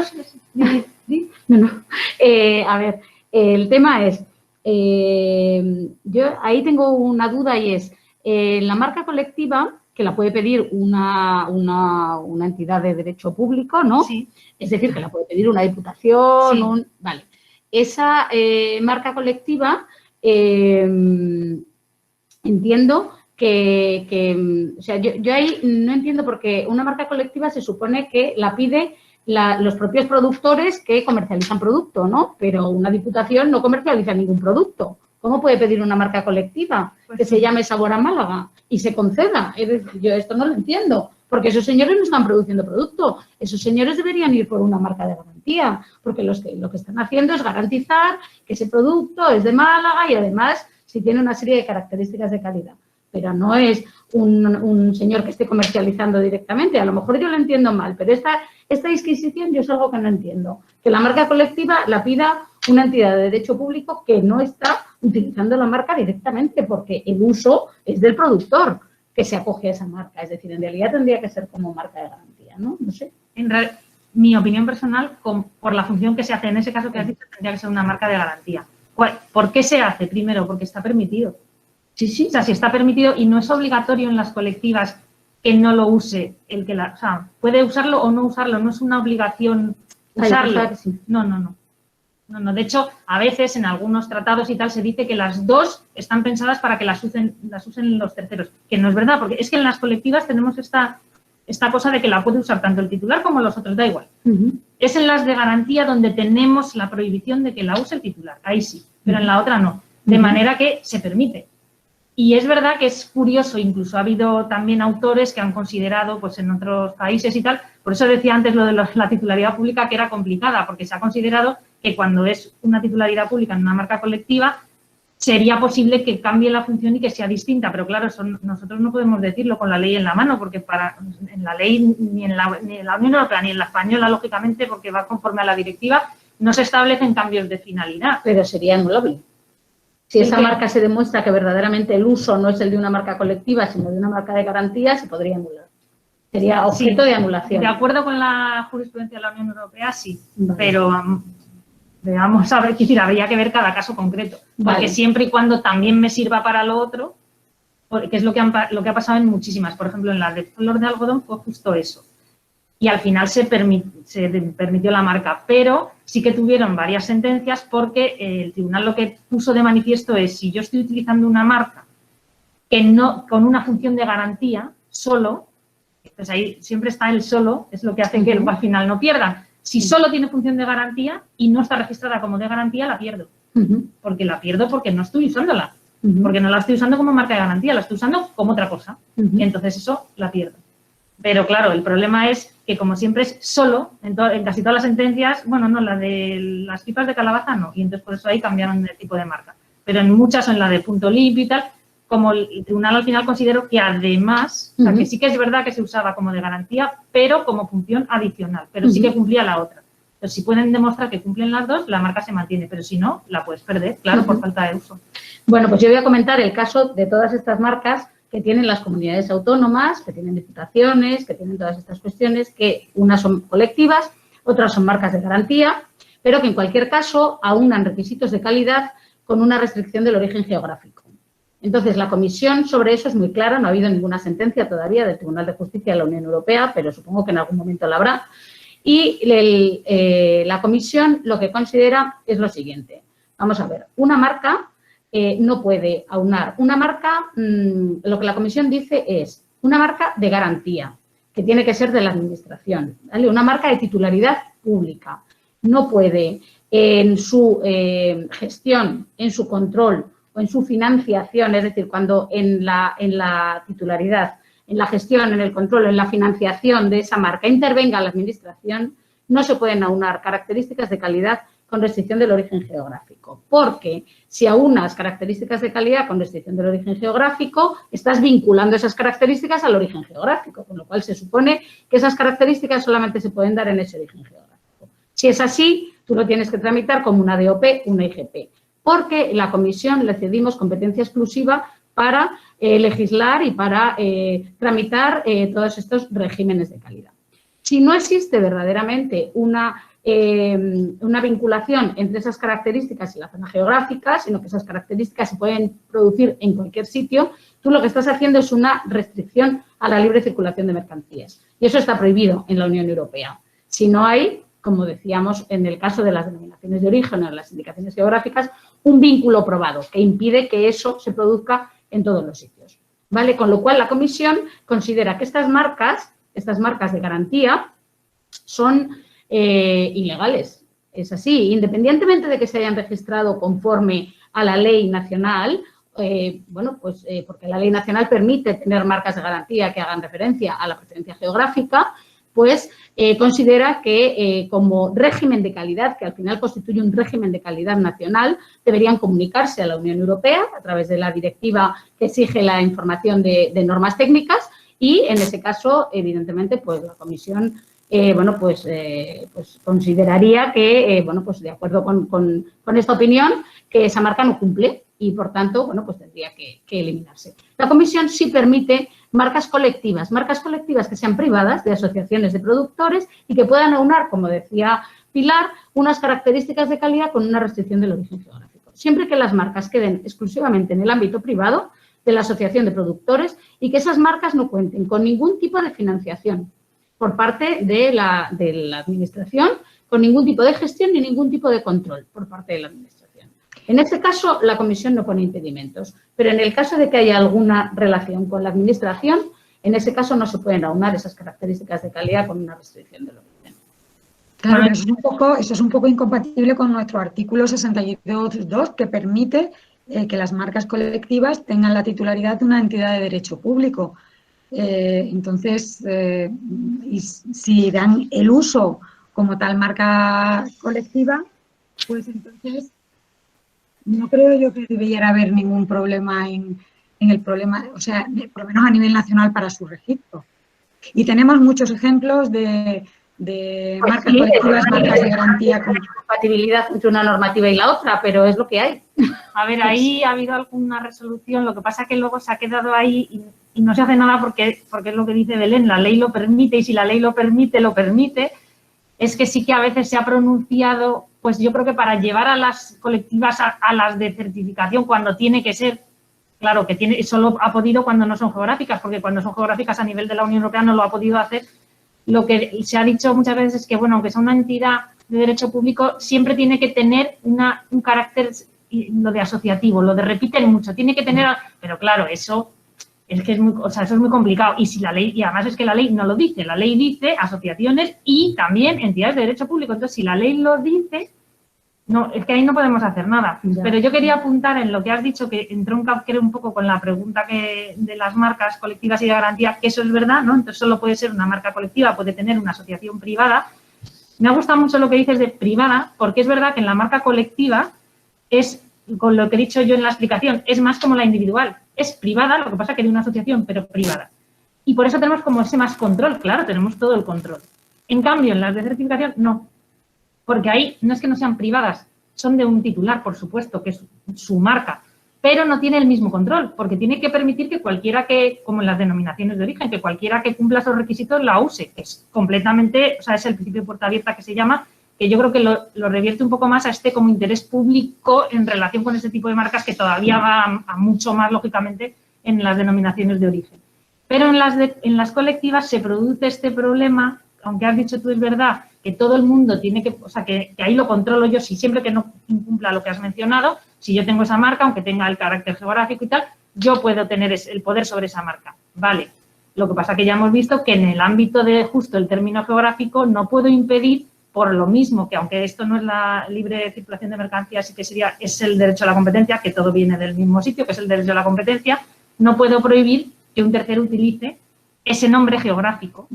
sí.
No. A ver, el tema es, yo ahí tengo una duda y es, la marca colectiva, que la puede pedir una entidad de derecho público, ¿no?
Sí.
Es decir, que la puede pedir una diputación,
Sí.
Vale. Esa marca colectiva, entiendo que o sea, yo ahí no entiendo porque una marca colectiva se supone que la pide los propios productores que comercializan producto, ¿no? Pero una diputación no comercializa ningún producto. ¿Cómo puede pedir una marca colectiva
Pues
que
sí.
se llame Sabor a Málaga y se conceda? Es decir, yo esto no lo entiendo, porque esos señores no están produciendo producto. Esos señores deberían ir por una marca de garantía, porque lo que están haciendo es garantizar que ese producto es de Málaga y además si tiene una serie de características de calidad. Pero no es un señor que esté comercializando directamente. A lo mejor yo lo entiendo mal, pero esta disquisición yo es algo que no entiendo. Que la marca colectiva la pida una entidad de derecho público que no está utilizando la marca directamente, porque el uso es del productor que se acoge a esa marca. Es decir, en realidad tendría que ser como marca de garantía, ¿no? No sé.
Mi opinión personal, por la función que se hace en ese caso que has dicho, tendría que ser una marca de garantía. ¿Por qué se hace? Primero, porque está permitido.
Sí.
O sea, si está permitido y no es obligatorio en las colectivas que no lo use el que o sea, puede usarlo o no usarlo, no es una obligación usarlo.
Sí.
No. De hecho, a veces en algunos tratados y tal se dice que las dos están pensadas para que las usen los terceros, que no es verdad, porque es que en las colectivas tenemos esta cosa de que la puede usar tanto el titular como los otros, da igual. Es en las de garantía donde tenemos la prohibición de que la use el titular, ahí sí, pero en la otra no, de manera que se permite. Y es verdad que es curioso, incluso ha habido también autores que han considerado, pues en otros países y tal, por eso decía antes lo de la titularidad pública que era complicada, porque se ha considerado que cuando es una titularidad pública en una marca colectiva, sería posible que cambie la función y que sea distinta, pero claro, nosotros no podemos decirlo con la ley en la mano, porque en la ley, ni en la Unión Europea, ni en la española, lógicamente, porque va conforme a la directiva, no se establecen cambios de finalidad.
Pero sería anulable. Si esa marca se demuestra que verdaderamente el uso no es el de una marca colectiva, sino de una marca de garantía, se podría anular. Sería objeto de anulación.
De acuerdo con la jurisprudencia de la Unión Europea, sí.
Vale.
Pero vamos a ver, habría que ver cada caso concreto. Porque
Vale.
siempre y cuando también me sirva para lo otro, que es lo que ha pasado en muchísimas. Por ejemplo, en la de flor de algodón fue justo eso. Y al final se permitió la marca, pero sí que tuvieron varias sentencias porque el tribunal lo que puso de manifiesto es si yo estoy utilizando una marca que no con una función de garantía solo, pues ahí siempre está el solo, es lo que hace que al final no pierdan. Si solo tiene función de garantía y no está registrada como de garantía, la pierdo. Porque la pierdo porque no estoy usándola. Porque no la estoy usando como marca de garantía, la estoy usando como otra cosa. Y entonces eso la pierdo. Pero claro, el problema es que como siempre es solo, en casi todas las sentencias, bueno, no, la de las pipas de calabaza no, y entonces por eso ahí cambiaron de tipo de marca. Pero en muchas, en la de punto limpio y tal, como el tribunal al final consideró que además, o sea, que sí que es verdad que se usaba como de garantía, pero como función adicional, pero sí que cumplía la otra. Entonces, si pueden demostrar que cumplen las dos, la marca se mantiene, pero si no, la puedes perder, claro, por falta de uso.
Bueno, pues yo voy a comentar el caso de todas estas marcas que tienen las comunidades autónomas, que tienen diputaciones, que tienen todas estas cuestiones, que unas son colectivas, otras son marcas de garantía, pero que en cualquier caso aunan requisitos de calidad con una restricción del origen geográfico. Entonces, la comisión sobre eso es muy clara, no ha habido ninguna sentencia todavía del Tribunal de Justicia de la Unión Europea, pero supongo que en algún momento la habrá. Y la comisión lo que considera es lo siguiente. Vamos a ver, una marca no puede aunar. Una marca, lo que la comisión dice es una marca de garantía, que tiene que ser de la administración, ¿vale? Una marca de titularidad pública. No puede en su gestión, en su control o en su financiación, es decir, cuando en la titularidad, en la gestión, en el control, en la financiación de esa marca intervenga la administración, no se pueden aunar características de calidad con restricción del origen geográfico, porque si aunas características de calidad con restricción del origen geográfico, estás vinculando esas características al origen geográfico, con lo cual se supone que esas características solamente se pueden dar en ese origen geográfico. Si es así, tú lo tienes que tramitar como una DOP, una IGP, porque la Comisión le cedimos competencia exclusiva para legislar y para tramitar todos estos regímenes de calidad. Si no existe verdaderamente una vinculación entre esas características y la zona geográfica, sino que esas características se pueden producir en cualquier sitio, tú lo que estás haciendo es una restricción a la libre circulación de mercancías. Y eso está prohibido en la Unión Europea. Si no hay, como decíamos en el caso de las denominaciones de origen o las indicaciones geográficas, un vínculo probado que impide que eso se produzca en todos los sitios, ¿vale? Con lo cual, la Comisión considera que estas marcas de garantía son ilegales. Es así, independientemente de que se hayan registrado conforme a la ley nacional, porque la ley nacional permite tener marcas de garantía que hagan referencia a la procedencia geográfica, pues considera que como régimen de calidad, que al final constituye un régimen de calidad nacional, deberían comunicarse a la Unión Europea a través de la directiva que exige la información de normas técnicas y, en ese caso, evidentemente, pues la Comisión consideraría que, de acuerdo con esta opinión, que esa marca no cumple y, por tanto, pues tendría que eliminarse. La Comisión sí permite marcas colectivas que sean privadas, de asociaciones de productores y que puedan aunar, como decía Pilar, unas características de calidad con una restricción del origen geográfico. Siempre que las marcas queden exclusivamente en el ámbito privado de la asociación de productores y que esas marcas no cuenten con ningún tipo de financiación por parte de la Administración, con ningún tipo de gestión ni ningún tipo de control por parte de la Administración. En este caso, la Comisión no pone impedimentos, pero en el caso de que haya alguna relación con la Administración, en ese caso no se pueden aunar esas características de calidad con una restricción del origen.
Claro, eso es un poco incompatible con nuestro artículo 62.2, que permite que las marcas colectivas tengan la titularidad de una entidad de derecho público. Entonces, y si dan el uso como tal marca colectiva, pues entonces no creo yo que debiera haber ningún problema en el problema, o sea, por lo menos a nivel nacional para su registro. Y tenemos muchos ejemplos de marcas colectivas, marcas de garantía.
Hay compatibilidad entre una normativa y la otra, pero es lo que hay.
A ver, ahí ha habido alguna resolución, lo que pasa es que luego se ha quedado ahí y no se hace nada porque es lo que dice Belén, la ley lo permite y si la ley lo permite, es que sí que a veces se ha pronunciado, pues yo creo que para llevar a las colectivas a las de certificación cuando tiene que ser, claro, que solo ha podido cuando no son geográficas, porque cuando son geográficas a nivel de la Unión Europea no lo ha podido hacer. Lo que se ha dicho muchas veces es que, bueno, aunque sea una entidad de derecho público, siempre tiene que tener un carácter, lo de asociativo, lo de repiten mucho, tiene que tener, pero claro, eso es que eso es muy complicado. Y si la ley, y además es que la ley no lo dice, la ley dice asociaciones y también entidades de derecho público. Entonces, si la ley lo dice, no, es que ahí no podemos hacer nada. Ya. Pero yo quería apuntar en lo que has dicho, que entronca un poco con la pregunta de las marcas colectivas y de garantía, que eso es verdad, ¿no? Entonces, solo puede ser una marca colectiva, puede tener una asociación privada. Me ha gustado mucho lo que dices de privada, porque es verdad que en la marca colectiva es, con lo que he dicho yo en la explicación, es más como la individual. Es privada, lo que pasa que de una asociación, pero privada. Y por eso tenemos como ese más control, claro, tenemos todo el control. En cambio, en las de certificación, no. Porque ahí no es que no sean privadas, son de un titular, por supuesto, que es su marca, pero no tiene el mismo control, porque tiene que permitir que cualquiera que, como en las denominaciones de origen, que cualquiera que cumpla esos requisitos la use, que es completamente, o sea, es el principio de puerta abierta que se llama, que yo creo que lo revierte un poco más a como interés público en relación con ese tipo de marcas que todavía va a mucho más, lógicamente, en las denominaciones de origen. Pero en las colectivas se produce este problema, aunque has dicho tú es verdad, que todo el mundo tiene que, o sea, que ahí lo controlo yo, si siempre que no incumpla lo que has mencionado, si yo tengo esa marca, aunque tenga el carácter geográfico y tal, yo puedo tener el poder sobre esa marca. Vale. Lo que pasa que ya hemos visto que en el ámbito de justo el término geográfico no puedo impedir, por lo mismo que aunque esto no es la libre circulación de mercancías, sí que es el derecho a la competencia, que todo viene del mismo sitio, que es el derecho a la competencia, no puedo prohibir que un tercero utilice ese nombre geográfico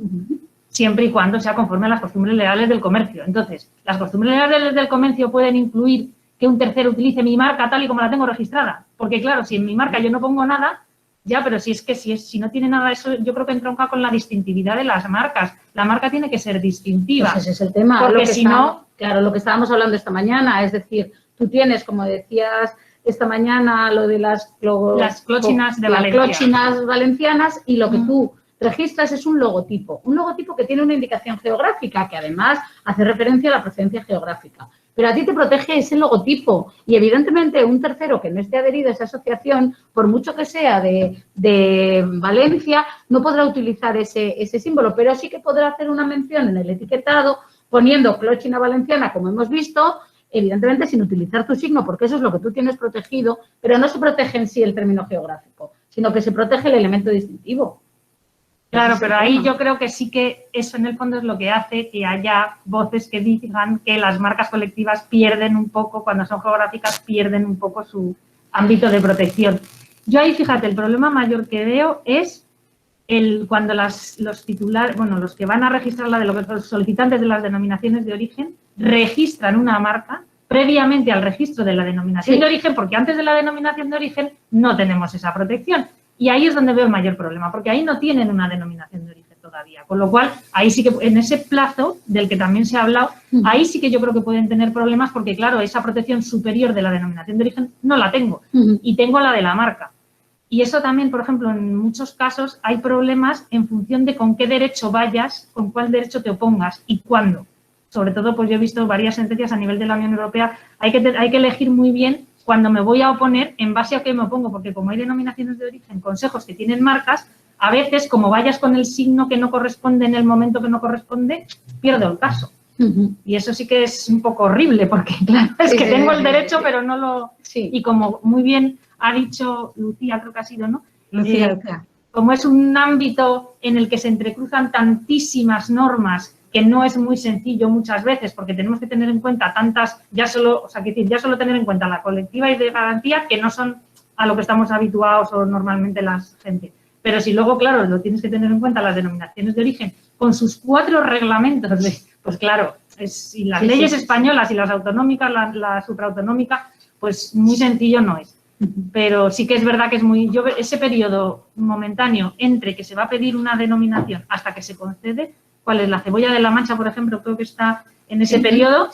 siempre y cuando sea conforme a las costumbres legales del comercio. Entonces, las costumbres legales del comercio pueden incluir que un tercero utilice mi marca tal y como la tengo registrada. Porque, claro, si en mi marca yo no pongo nada, ya, pero si no tiene nada eso, yo creo que entronca con la distintividad de las marcas. La marca tiene que ser distintiva.
Pues ese es el tema.
Porque
lo que
si no...
Claro, lo que estábamos hablando esta mañana, es decir, tú tienes, como decías esta mañana, lo de las
clochinas de
las
Valencia.
clochinas valencianas, y lo que tú registras es un logotipo que tiene una indicación geográfica, que además hace referencia a la procedencia geográfica. Pero a ti te protege ese logotipo y, evidentemente, un tercero que no esté adherido a esa asociación, por mucho que sea de Valencia, no podrá utilizar ese símbolo, pero sí que podrá hacer una mención en el etiquetado poniendo clochina valenciana, como hemos visto, evidentemente sin utilizar tu signo, porque eso es lo que tú tienes protegido, pero no se protege en sí el término geográfico, sino que se protege el elemento distintivo.
Claro, pero ahí yo creo que sí que eso en el fondo es lo que hace que haya voces que digan que las marcas colectivas pierden un poco, cuando son geográficas, pierden un poco su ámbito de protección. Yo ahí, fíjate, el problema mayor que veo es cuando los titulares, bueno, los que van a registrar los solicitantes de las denominaciones de origen registran una marca previamente al registro de la denominación de origen, porque antes de la denominación de origen no tenemos esa protección. Y ahí es donde veo el mayor problema, porque ahí no tienen una denominación de origen todavía. Con lo cual, ahí sí que, en ese plazo del que también se ha hablado, ahí sí que yo creo que pueden tener problemas, porque claro, esa protección superior de la denominación de origen no la tengo, y tengo la de la marca. Y eso también, por ejemplo, en muchos casos hay problemas en función de con qué derecho vayas, con cuál derecho te opongas y cuándo. Sobre todo, pues yo he visto varias sentencias a nivel de la Unión Europea, hay que elegir muy bien cuando me voy a oponer, en base a qué me opongo, porque como hay denominaciones de origen, consejos que tienen marcas, a veces, como vayas con el signo que no corresponde en el momento que no corresponde, pierdo el caso. Y eso sí que es un poco horrible, porque claro, es que tengo el derecho, pero no lo... Y como muy bien ha dicho Lucía, creo que ha sido, ¿no?
Lucía.
Como es un ámbito en el que se entrecruzan tantísimas normas, que no es muy sencillo muchas veces, porque tenemos que tener en cuenta tantas, ya solo tener en cuenta la colectiva y de garantía, que no son a lo que estamos habituados o normalmente la gente. Pero si luego, claro, lo tienes que tener en cuenta las denominaciones de origen, con sus 4 reglamentos, pues claro, y las leyes españolas y las autonómicas, la supraautonómica, pues muy sencillo no es. Pero sí que es verdad que es ese periodo momentáneo entre que se va a pedir una denominación hasta que se concede, ¿cuál es? La cebolla de la Mancha, por ejemplo, creo que está en ese periodo.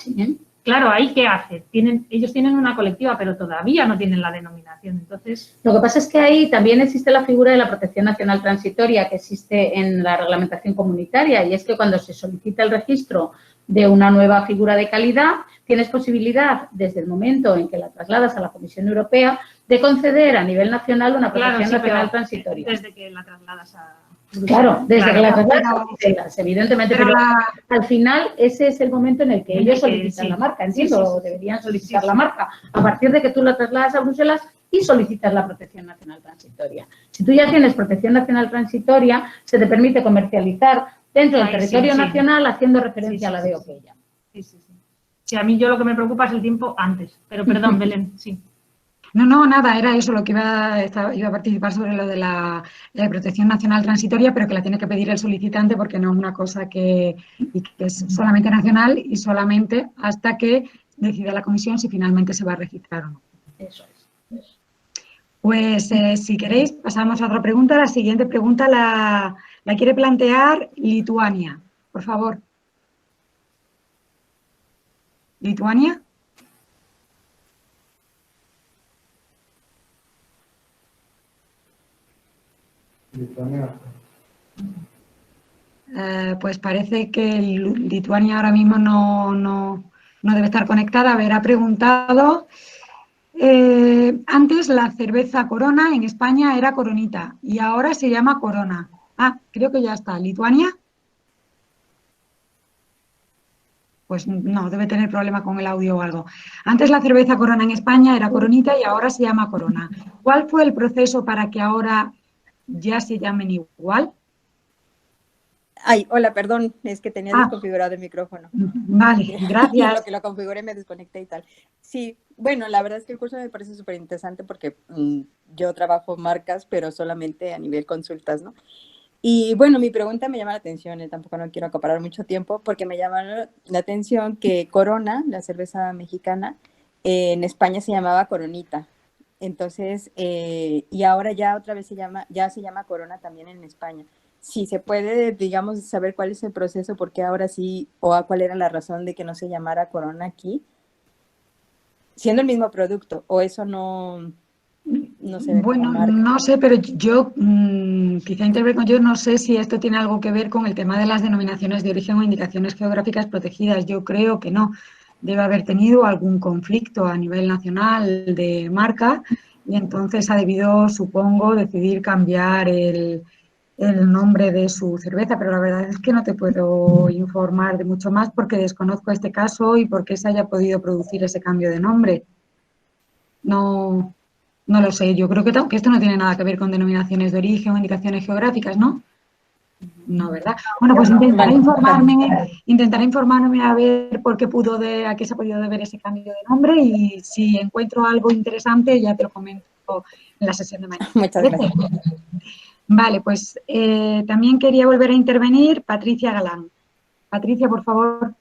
Claro, ¿ahí qué hace? Ellos tienen una colectiva, pero todavía no tienen la denominación. Entonces,
lo que pasa es que ahí también existe la figura de la protección nacional transitoria que existe en la reglamentación comunitaria, y es que cuando se solicita el registro de una nueva figura de calidad, tienes posibilidad, desde el momento en que la trasladas a la Comisión Europea, de conceder a nivel nacional una protección nacional transitoria.
Desde que la trasladas a...
Claro, desde que la trasladas, evidentemente, pero al final ese es el momento en el que ellos solicitan la marca, entiendo, deberían solicitar la marca, a partir de que tú la trasladas a Bruselas y solicitas la protección nacional transitoria. Si tú ya tienes protección nacional transitoria, se te permite comercializar dentro del territorio nacional haciendo referencia a la DOP ya.
Sí, a mí lo que me preocupa es el tiempo antes, pero perdón, Belén, sí.
No, nada, era eso lo que iba a participar sobre lo de la protección nacional transitoria, pero que la tiene que pedir el solicitante porque no es una cosa que es solamente nacional y solamente hasta que decida la comisión si finalmente se va a registrar o no.
Eso es.
Pues si queréis pasamos a otra pregunta. La siguiente pregunta la quiere plantear Lituania. Por favor. ¿Lituania? Pues parece que Lituania ahora mismo no debe estar conectada. A ver, ha preguntado. Antes la cerveza Corona en España era Coronita y ahora se llama Corona. Ah, creo que ya está. ¿Lituania? Pues no, debe tener problema con el audio o algo. Antes la cerveza Corona en España era Coronita y ahora se llama Corona. ¿Cuál fue el proceso para que ahora ya se llamen igual?
Ay, hola, perdón, es que tenía desconfigurado el micrófono.
Vale, gracias.
Lo que lo configuré me desconecté y tal. Sí, bueno, la verdad es que el curso me parece súper interesante porque yo trabajo marcas, pero solamente a nivel consultas, ¿no? Y bueno, mi pregunta me llama la atención, tampoco no quiero acaparar mucho tiempo, porque me llama la atención que Corona, la cerveza mexicana, en España se llamaba Coronita. Entonces, y ahora ya otra vez ya se llama Corona también en España. Si se puede, digamos, saber cuál es el proceso, porque ahora sí, cuál era la razón de que no se llamara Corona aquí, siendo el mismo producto, o eso no se ve como
Bueno,
marca.
no sé, pero yo, quizá intervengo yo, no sé si esto tiene algo que ver con el tema de las denominaciones de origen o indicaciones geográficas protegidas. Yo creo que no. Debe haber tenido algún conflicto a nivel nacional de marca y entonces ha debido, supongo, decidir cambiar el nombre de su cerveza, pero la verdad es que no te puedo informar de mucho más porque desconozco este caso y por qué se haya podido producir ese cambio de nombre. No lo sé, yo creo que esto no tiene nada que ver con denominaciones de origen o indicaciones geográficas, ¿no? No, ¿verdad? Bueno, pues intentaré informarme a ver por qué a qué se ha podido deber ese cambio de nombre y si encuentro algo interesante ya te lo comento en la sesión de mañana.
Muchas gracias.
Vale, pues también quería volver a intervenir Patricia Galán. Patricia, por favor.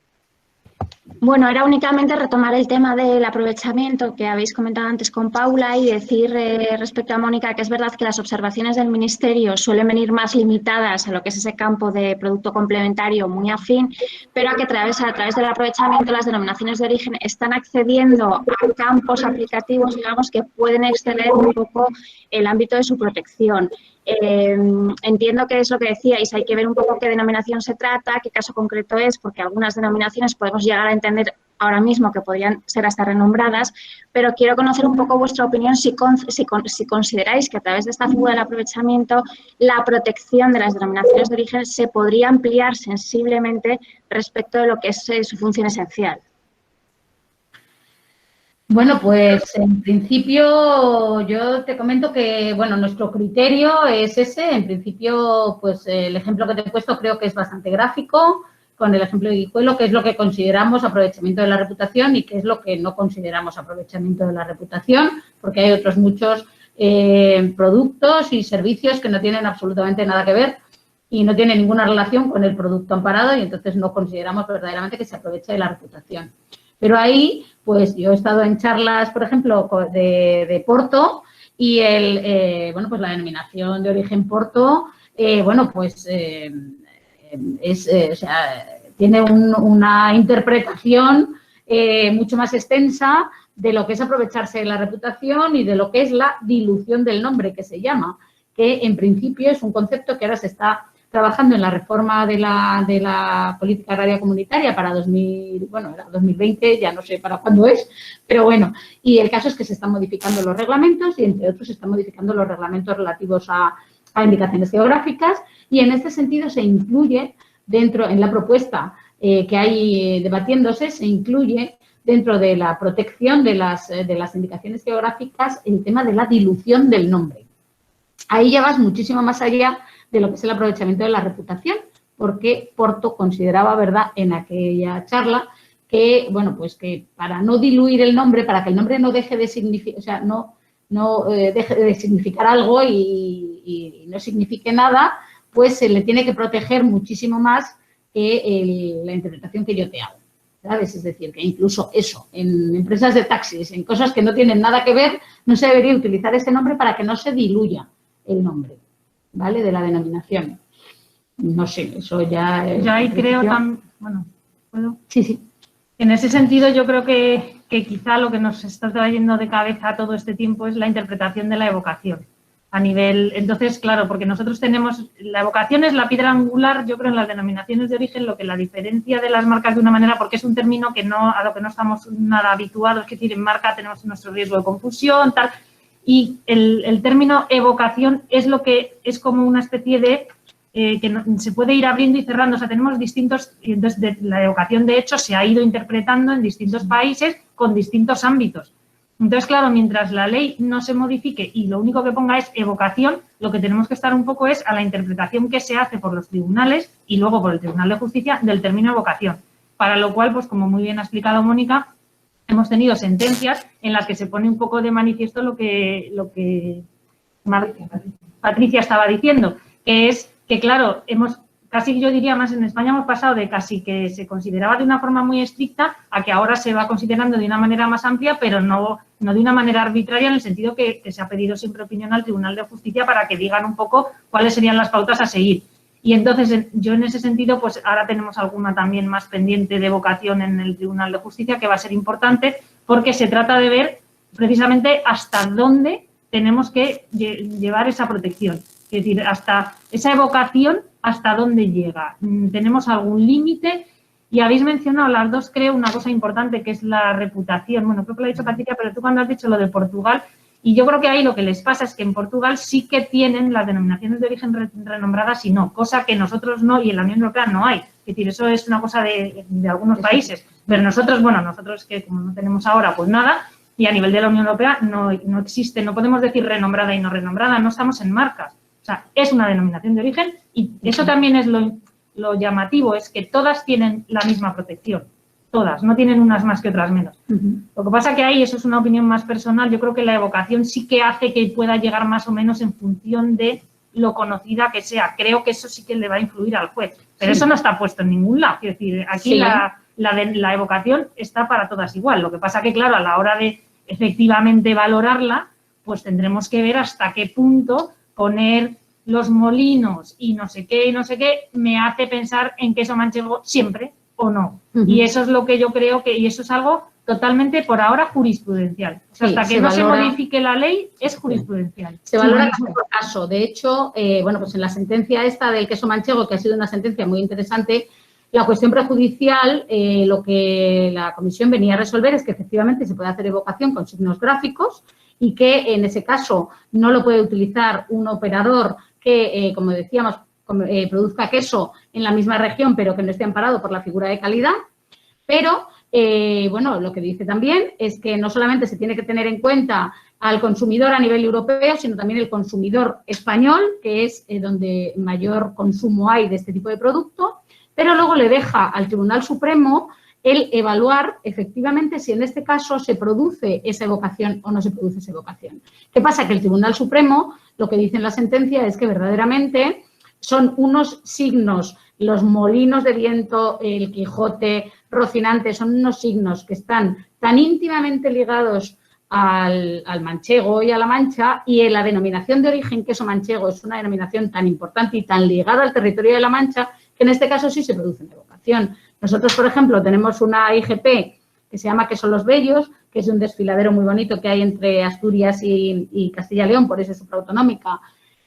Bueno, era únicamente retomar el tema del aprovechamiento que habéis comentado antes con Paula y decir respecto a Mónica que es verdad que las observaciones del Ministerio suelen venir más limitadas a lo que es ese campo de producto complementario muy afín, pero a través del aprovechamiento las denominaciones de origen están accediendo a campos aplicativos, digamos, que pueden exceder un poco el ámbito de su protección. Entiendo que es lo que decíais, hay que ver un poco qué denominación se trata, qué caso concreto es, porque algunas denominaciones podemos llegar a entender ahora mismo que podrían ser hasta renombradas, pero quiero conocer un poco vuestra opinión si consideráis que a través de esta figura del aprovechamiento la protección de las denominaciones de origen se podría ampliar sensiblemente respecto de lo que es su función esencial.
Bueno, pues en principio yo te comento que, bueno, nuestro criterio es ese. En principio, pues el ejemplo que te he puesto creo que es bastante gráfico, con el ejemplo de Guijuelo, que es lo que consideramos aprovechamiento de la reputación y qué es lo que no consideramos aprovechamiento de la reputación, porque hay otros muchos productos y servicios que no tienen absolutamente nada que ver y no tienen ninguna relación con el producto amparado y entonces no consideramos verdaderamente que se aproveche de la reputación. Pero ahí, pues yo he estado en charlas, por ejemplo, de Porto y bueno, pues la denominación de origen Porto, bueno, pues o sea, tiene una interpretación mucho más extensa de lo que es aprovecharse de la reputación y de lo que es la dilución del nombre, que se llama, que en principio es un concepto que ahora se está trabajando en la reforma de la política agraria comunitaria para 2020, ya no sé para cuándo es, pero bueno, y el caso es que se están modificando los reglamentos y entre otros se están modificando los reglamentos relativos a indicaciones geográficas y en este sentido se incluye en la propuesta que hay debatiéndose, se incluye dentro de la protección de las indicaciones geográficas el tema de la dilución del nombre. Ahí ya vas muchísimo más allá de lo que es el aprovechamiento de la reputación, porque Porto consideraba, verdad, en aquella charla, que, bueno, pues que para no diluir el nombre, para que el nombre no deje de significar, o sea, no deje de significar algo y no signifique nada, pues se le tiene que proteger muchísimo más que la interpretación que yo te hago, ¿sabes? Es decir, que incluso eso, en empresas de taxis, en cosas que no tienen nada que ver, no se debería utilizar ese nombre para que no se diluya el nombre, ¿vale? De la denominación. No sé, eso ya...
Yo ahí creo también... Bueno, ¿puedo?
Sí, sí.
En ese sentido, yo creo que quizá lo que nos está trayendo de cabeza todo este tiempo es la interpretación de la evocación. A nivel... Entonces, claro, porque nosotros tenemos... La evocación es la piedra angular, yo creo, en las denominaciones de origen, lo que la diferencia de las marcas de una manera, porque es un término a lo que no estamos nada habituados, es decir, en marca tenemos nuestro riesgo de confusión, tal... Y el término evocación es lo que es como una especie de que no, se puede ir abriendo y cerrando. O sea, tenemos distintos, y entonces la evocación de hecho se ha ido interpretando en distintos países con distintos ámbitos. Entonces, claro, mientras la ley no se modifique y lo único que ponga es evocación, lo que tenemos que estar un poco es a la interpretación que se hace por los tribunales y luego por el Tribunal de Justicia del término evocación. Para lo cual, pues como muy bien ha explicado Mónica, hemos tenido sentencias en las que se pone un poco de manifiesto lo que Patricia estaba diciendo, que es que claro, casi yo diría más en España hemos pasado de casi que se consideraba de una forma muy estricta a que ahora se va considerando de una manera más amplia, pero no de una manera arbitraria, en el sentido que se ha pedido siempre opinión al Tribunal de Justicia para que digan un poco cuáles serían las pautas a seguir. Y entonces yo en ese sentido, pues ahora tenemos alguna también más pendiente de evocación en el Tribunal de Justicia, que va a ser importante porque se trata de ver precisamente hasta dónde tenemos que llevar esa protección. Es decir, hasta esa evocación, ¿hasta dónde llega? ¿Tenemos algún límite? Y habéis mencionado las dos, creo, una cosa importante, que es la reputación. Bueno, creo que lo ha dicho Patricia, pero tú cuando has dicho lo de Portugal, y yo creo que ahí lo que les pasa es que en Portugal sí que tienen las denominaciones de origen renombradas y no, cosa que nosotros no y en la Unión Europea no hay. Es decir, eso es una cosa de algunos países, pero nosotros que como no tenemos ahora, pues nada, y a nivel de la Unión Europea no existe, no podemos decir renombrada y no renombrada, no estamos en marcas. O sea, es una denominación de origen y eso también es lo llamativo, es que todas tienen la misma protección, todas, no tienen unas más que otras menos. Lo que pasa que ahí, eso es una opinión más personal, yo creo que la evocación sí que hace que pueda llegar más o menos en función de lo conocida que sea. Creo que eso sí que le va a influir al juez, pero eso no está puesto en ningún lado. Es decir, aquí la evocación está para todas igual. Lo que pasa que, claro, a la hora de efectivamente valorarla, pues tendremos que ver hasta qué punto poner los molinos y no sé qué, me hace pensar en queso manchego siempre o no. Y eso es lo que yo creo y eso es algo totalmente, por ahora, jurisprudencial. O sea, hasta que no se modifique la ley, es jurisprudencial.
Se valora caso por caso. De hecho, bueno, pues en la sentencia esta del queso manchego, que ha sido una sentencia muy interesante, la cuestión prejudicial, lo que la comisión venía a resolver es que efectivamente se puede hacer evocación con signos gráficos y que en ese caso no lo puede utilizar un operador que, como decíamos, produzca queso en la misma región, pero que no esté amparado por la figura de calidad. Pero, bueno, lo que dice también es que no solamente se tiene que tener en cuenta al consumidor a nivel europeo, sino también el consumidor español, que es donde mayor consumo hay de este tipo de producto, pero luego le deja al Tribunal Supremo el evaluar efectivamente si en este caso se produce esa evocación o no se produce esa evocación. ¿Qué pasa? Que el Tribunal Supremo, lo que dice en la sentencia es que verdaderamente son unos signos, los molinos de viento, el Quijote, Rocinante, son unos signos que están tan íntimamente ligados al manchego y a la Mancha, y en la denominación de origen queso manchego es una denominación tan importante y tan ligada al territorio de la Mancha que en este caso sí se produce una evocación. Nosotros, por ejemplo, tenemos una IGP que se llama Queso Los Bellos, que es un desfiladero muy bonito que hay entre Asturias y Castilla y León, por eso es supraautonómica,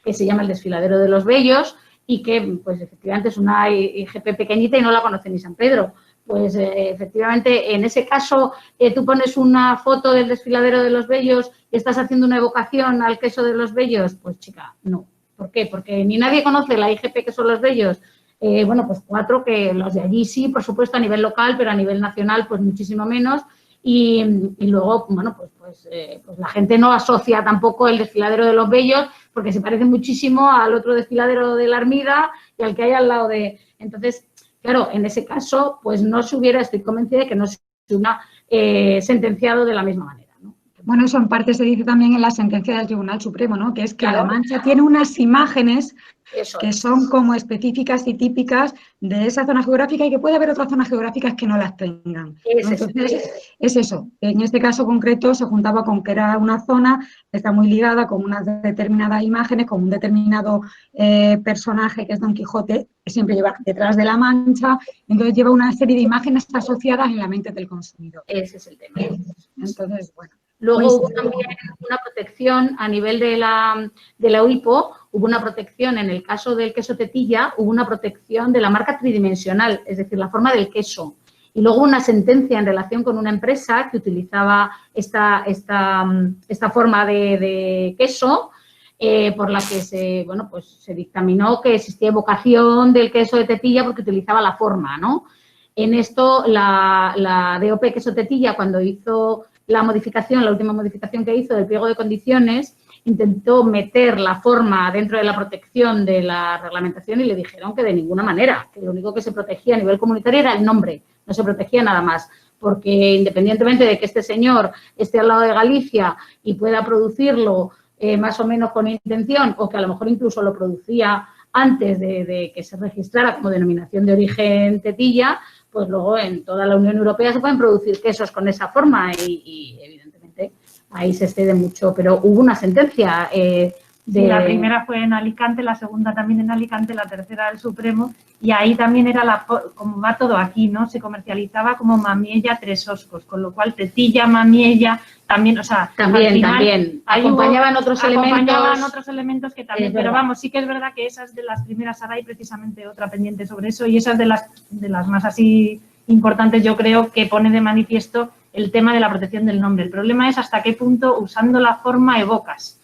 que se llama el Desfiladero de los Bellos y que, pues, efectivamente es una IGP pequeñita y no la conoce ni San Pedro. Pues, efectivamente, en ese caso, tú pones una foto del Desfiladero de los Bellos y estás haciendo una evocación al queso de los Bellos, pues, chica, no. ¿Por qué? Porque ni nadie conoce la IGP Queso Los Bellos. Bueno, pues 4 que los de allí sí, por supuesto, a nivel local, pero a nivel nacional, pues muchísimo menos. Y luego, bueno, pues la gente no asocia tampoco el Desfiladero de los Bellos porque se parece muchísimo al otro desfiladero de la Armida y al que hay al lado de... Entonces, claro, en ese caso, pues no se hubiera, estoy convencida de que no se hubiera sentenciado de la misma manera, ¿no?
Bueno, eso en parte se dice también en la sentencia del Tribunal Supremo, ¿no? Que es que la Mancha tiene unas imágenes que son como específicas y típicas de esa zona geográfica y que puede haber otras zonas geográficas que no las tengan. Entonces, es eso. En este caso concreto se juntaba con que era una zona que está muy ligada con unas determinadas imágenes, con un determinado personaje que es Don Quijote, que siempre lleva detrás de la Mancha, entonces lleva una serie de imágenes asociadas en la mente del consumidor.
Ese es el tema.
Entonces, bueno.
Luego hubo también una protección a nivel de la UIPO, hubo una protección en el caso del queso tetilla, hubo una protección de la marca tridimensional, es decir, la forma del queso. Y luego una sentencia en relación con una empresa que utilizaba esta forma de queso, por la que se dictaminó que existía evocación del queso de tetilla porque utilizaba la forma, ¿no? En esto, la DOP Queso Tetilla, cuando hizo la última modificación que hizo del pliego de condiciones, intentó meter la forma dentro de la protección de la reglamentación y le dijeron que de ninguna manera, que lo único que se protegía a nivel comunitario era el nombre, no se protegía nada más, porque independientemente de que este señor esté al lado de Galicia y pueda producirlo más o menos con intención o que a lo mejor incluso lo producía antes de que se registrara como denominación de origen tetilla, pues luego en toda la Unión Europea se pueden producir quesos con esa forma y evidentemente ahí se excede mucho. Pero hubo una sentencia
Sí, la primera fue en Alicante, la segunda también en Alicante, la tercera del Supremo, y ahí también era como va todo aquí, ¿no? Se comercializaba como mamiella tres oscos, con lo cual tetilla, mamiella, también, o sea,
también. Acompañaban otros
elementos que también, pero vamos, sí que es verdad que esas de las primeras, ahora hay precisamente otra pendiente sobre eso, y esas de las más así importantes, yo creo que pone de manifiesto el tema de la protección del nombre. El problema es hasta qué punto, usando la forma, evocas.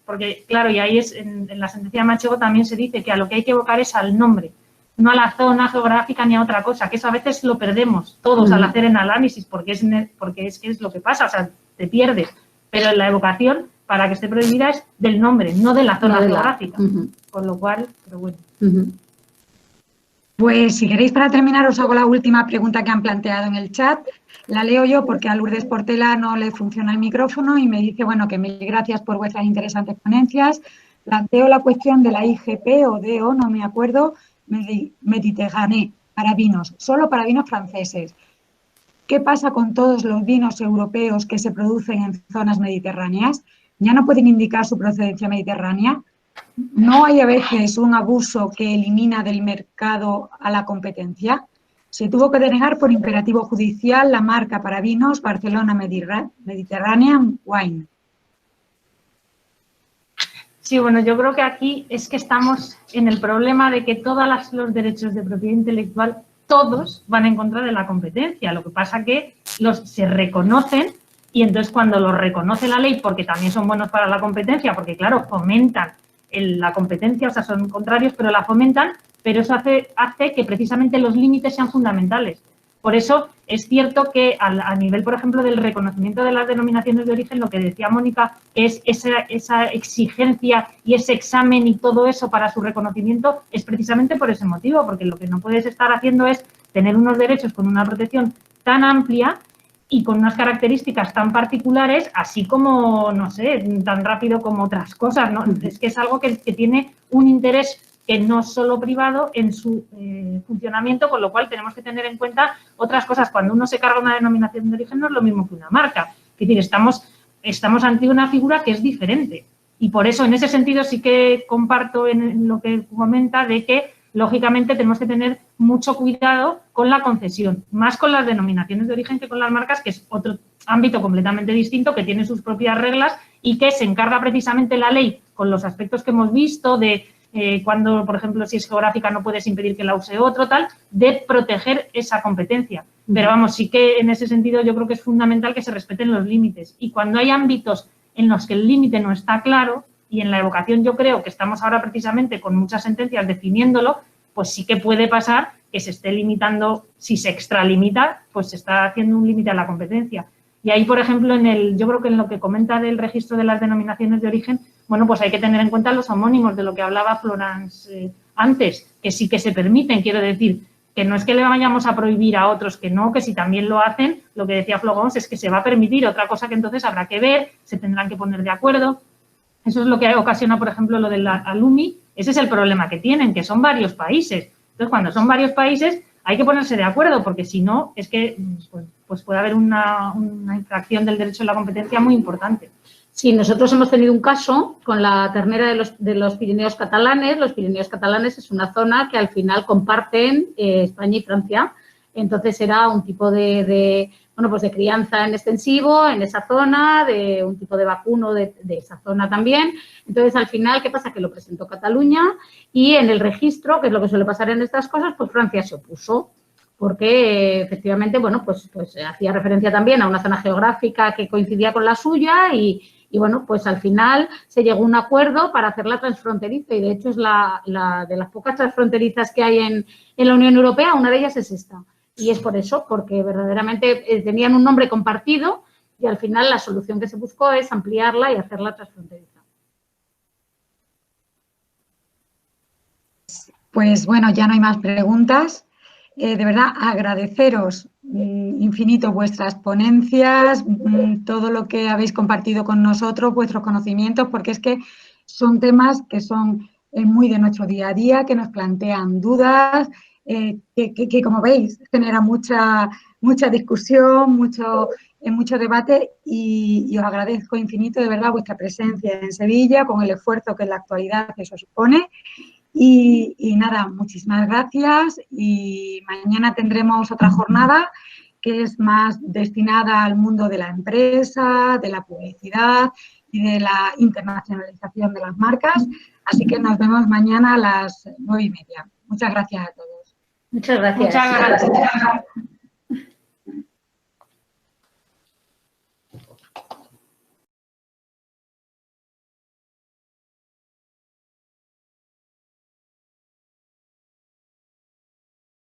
Porque, claro, y ahí en la sentencia de Manchego también se dice que a lo que hay que evocar es al nombre, no a la zona geográfica ni a otra cosa, que eso a veces lo perdemos todos al hacer el análisis, porque es que es lo que pasa, o sea, te pierdes. Pero la evocación, para que esté prohibida, es del nombre, no de la zona geográfica. Con lo cual, pero bueno.
Pues si queréis, para terminar, os hago la última pregunta que han planteado en el chat. La leo yo porque a Lourdes Portela no le funciona el micrófono y me dice, bueno, que mil gracias por vuestras interesantes ponencias. Planteo la cuestión de la IGP o DO, no me acuerdo, Mediterráneo, para vinos, solo para vinos franceses. ¿Qué pasa con todos los vinos europeos que se producen en zonas mediterráneas? ¿Ya no pueden indicar su procedencia mediterránea? ¿No hay a veces un abuso que elimina del mercado a la competencia? Se tuvo que denegar por imperativo judicial la marca para vinos Barcelona Mediterranean Wine.
Sí, bueno, yo creo que aquí es que estamos en el problema de que todos los derechos de propiedad intelectual, todos van en contra de la competencia. Lo que pasa que se reconocen y entonces cuando los reconoce la ley, porque también son buenos para la competencia, porque claro, fomentan la competencia, o sea, son contrarios, pero la fomentan, pero eso hace que precisamente los límites sean fundamentales. Por eso es cierto que a nivel, por ejemplo, del reconocimiento de las denominaciones de origen, lo que decía Mónica, es esa exigencia y ese examen y todo eso para su reconocimiento es precisamente por ese motivo, porque lo que no puedes estar haciendo es tener unos derechos con una protección tan amplia y con unas características tan particulares, así como, no sé, tan rápido como otras cosas, ¿no? Es que es algo que tiene un interés que no solo privado en su funcionamiento, con lo cual tenemos que tener en cuenta otras cosas. Cuando uno se carga una denominación de origen no es lo mismo que una marca. Es decir, estamos ante una figura que es diferente. Y por eso, en ese sentido, sí que comparto en lo que comenta de que, lógicamente, tenemos que tener mucho cuidado con la concesión, más con las denominaciones de origen que con las marcas, que es otro ámbito completamente distinto, que tiene sus propias reglas y que se encarga precisamente la ley con los aspectos que hemos visto de cuando, por ejemplo, si es geográfica no puedes impedir que la use otro, tal, de proteger esa competencia. Pero vamos, sí que en ese sentido yo creo que es fundamental que se respeten los límites. Y cuando hay ámbitos en los que el límite no está claro, y en la evocación yo creo que estamos ahora precisamente con muchas sentencias definiéndolo, pues sí que puede pasar que se esté limitando, si se extralimita, pues se está haciendo un límite a la competencia. Y ahí, por ejemplo, yo creo que en lo que comenta del registro de las denominaciones de origen, bueno, pues hay que tener en cuenta los homónimos de lo que hablaba Florence antes, que sí que se permiten, quiero decir, que no es que le vayamos a prohibir a otros que no, que si también lo hacen, lo que decía Florence es que se va a permitir, otra cosa que entonces habrá que ver, se tendrán que poner de acuerdo. Eso es lo que ocasiona, por ejemplo, lo del Alumi, ese es el problema que tienen, que son varios países. Entonces, cuando son varios países, hay que ponerse de acuerdo, porque si no, es que pues puede haber una infracción del derecho a la competencia muy importante.
Sí, nosotros hemos tenido un caso con la ternera de los Pirineos catalanes. Los Pirineos catalanes es una zona que al final comparten España y Francia. Entonces era un tipo de crianza en extensivo en esa zona, de un tipo de vacuno de esa zona también. Entonces, al final, ¿qué pasa? Que lo presentó Cataluña y en el registro, que es lo que suele pasar en estas cosas, pues Francia se opuso. Porque efectivamente, bueno, pues hacía referencia también a una zona geográfica que coincidía con la suya y bueno, pues al final se llegó a un acuerdo para hacerla transfronteriza y de hecho es la de las pocas transfronterizas que hay en la Unión Europea, una de ellas es esta. Y es por eso, porque verdaderamente tenían un nombre compartido y al final la solución que se buscó es ampliarla y hacerla transfronteriza.
Pues bueno, ya no hay más preguntas. De verdad, agradeceros infinito vuestras ponencias, todo lo que habéis compartido con nosotros, vuestros conocimientos, porque es que son temas que son muy de nuestro día a día, que nos plantean dudas, que como veis genera mucha discusión, mucho debate y os agradezco infinito de verdad vuestra presencia en Sevilla con el esfuerzo que en la actualidad eso supone. Y nada, muchísimas gracias y mañana tendremos otra jornada que es más destinada al mundo de la empresa, de la publicidad y de la internacionalización de las marcas. Así que nos vemos mañana a las 9:30. Muchas gracias a todos.
Muchas gracias.
Muchas gracias.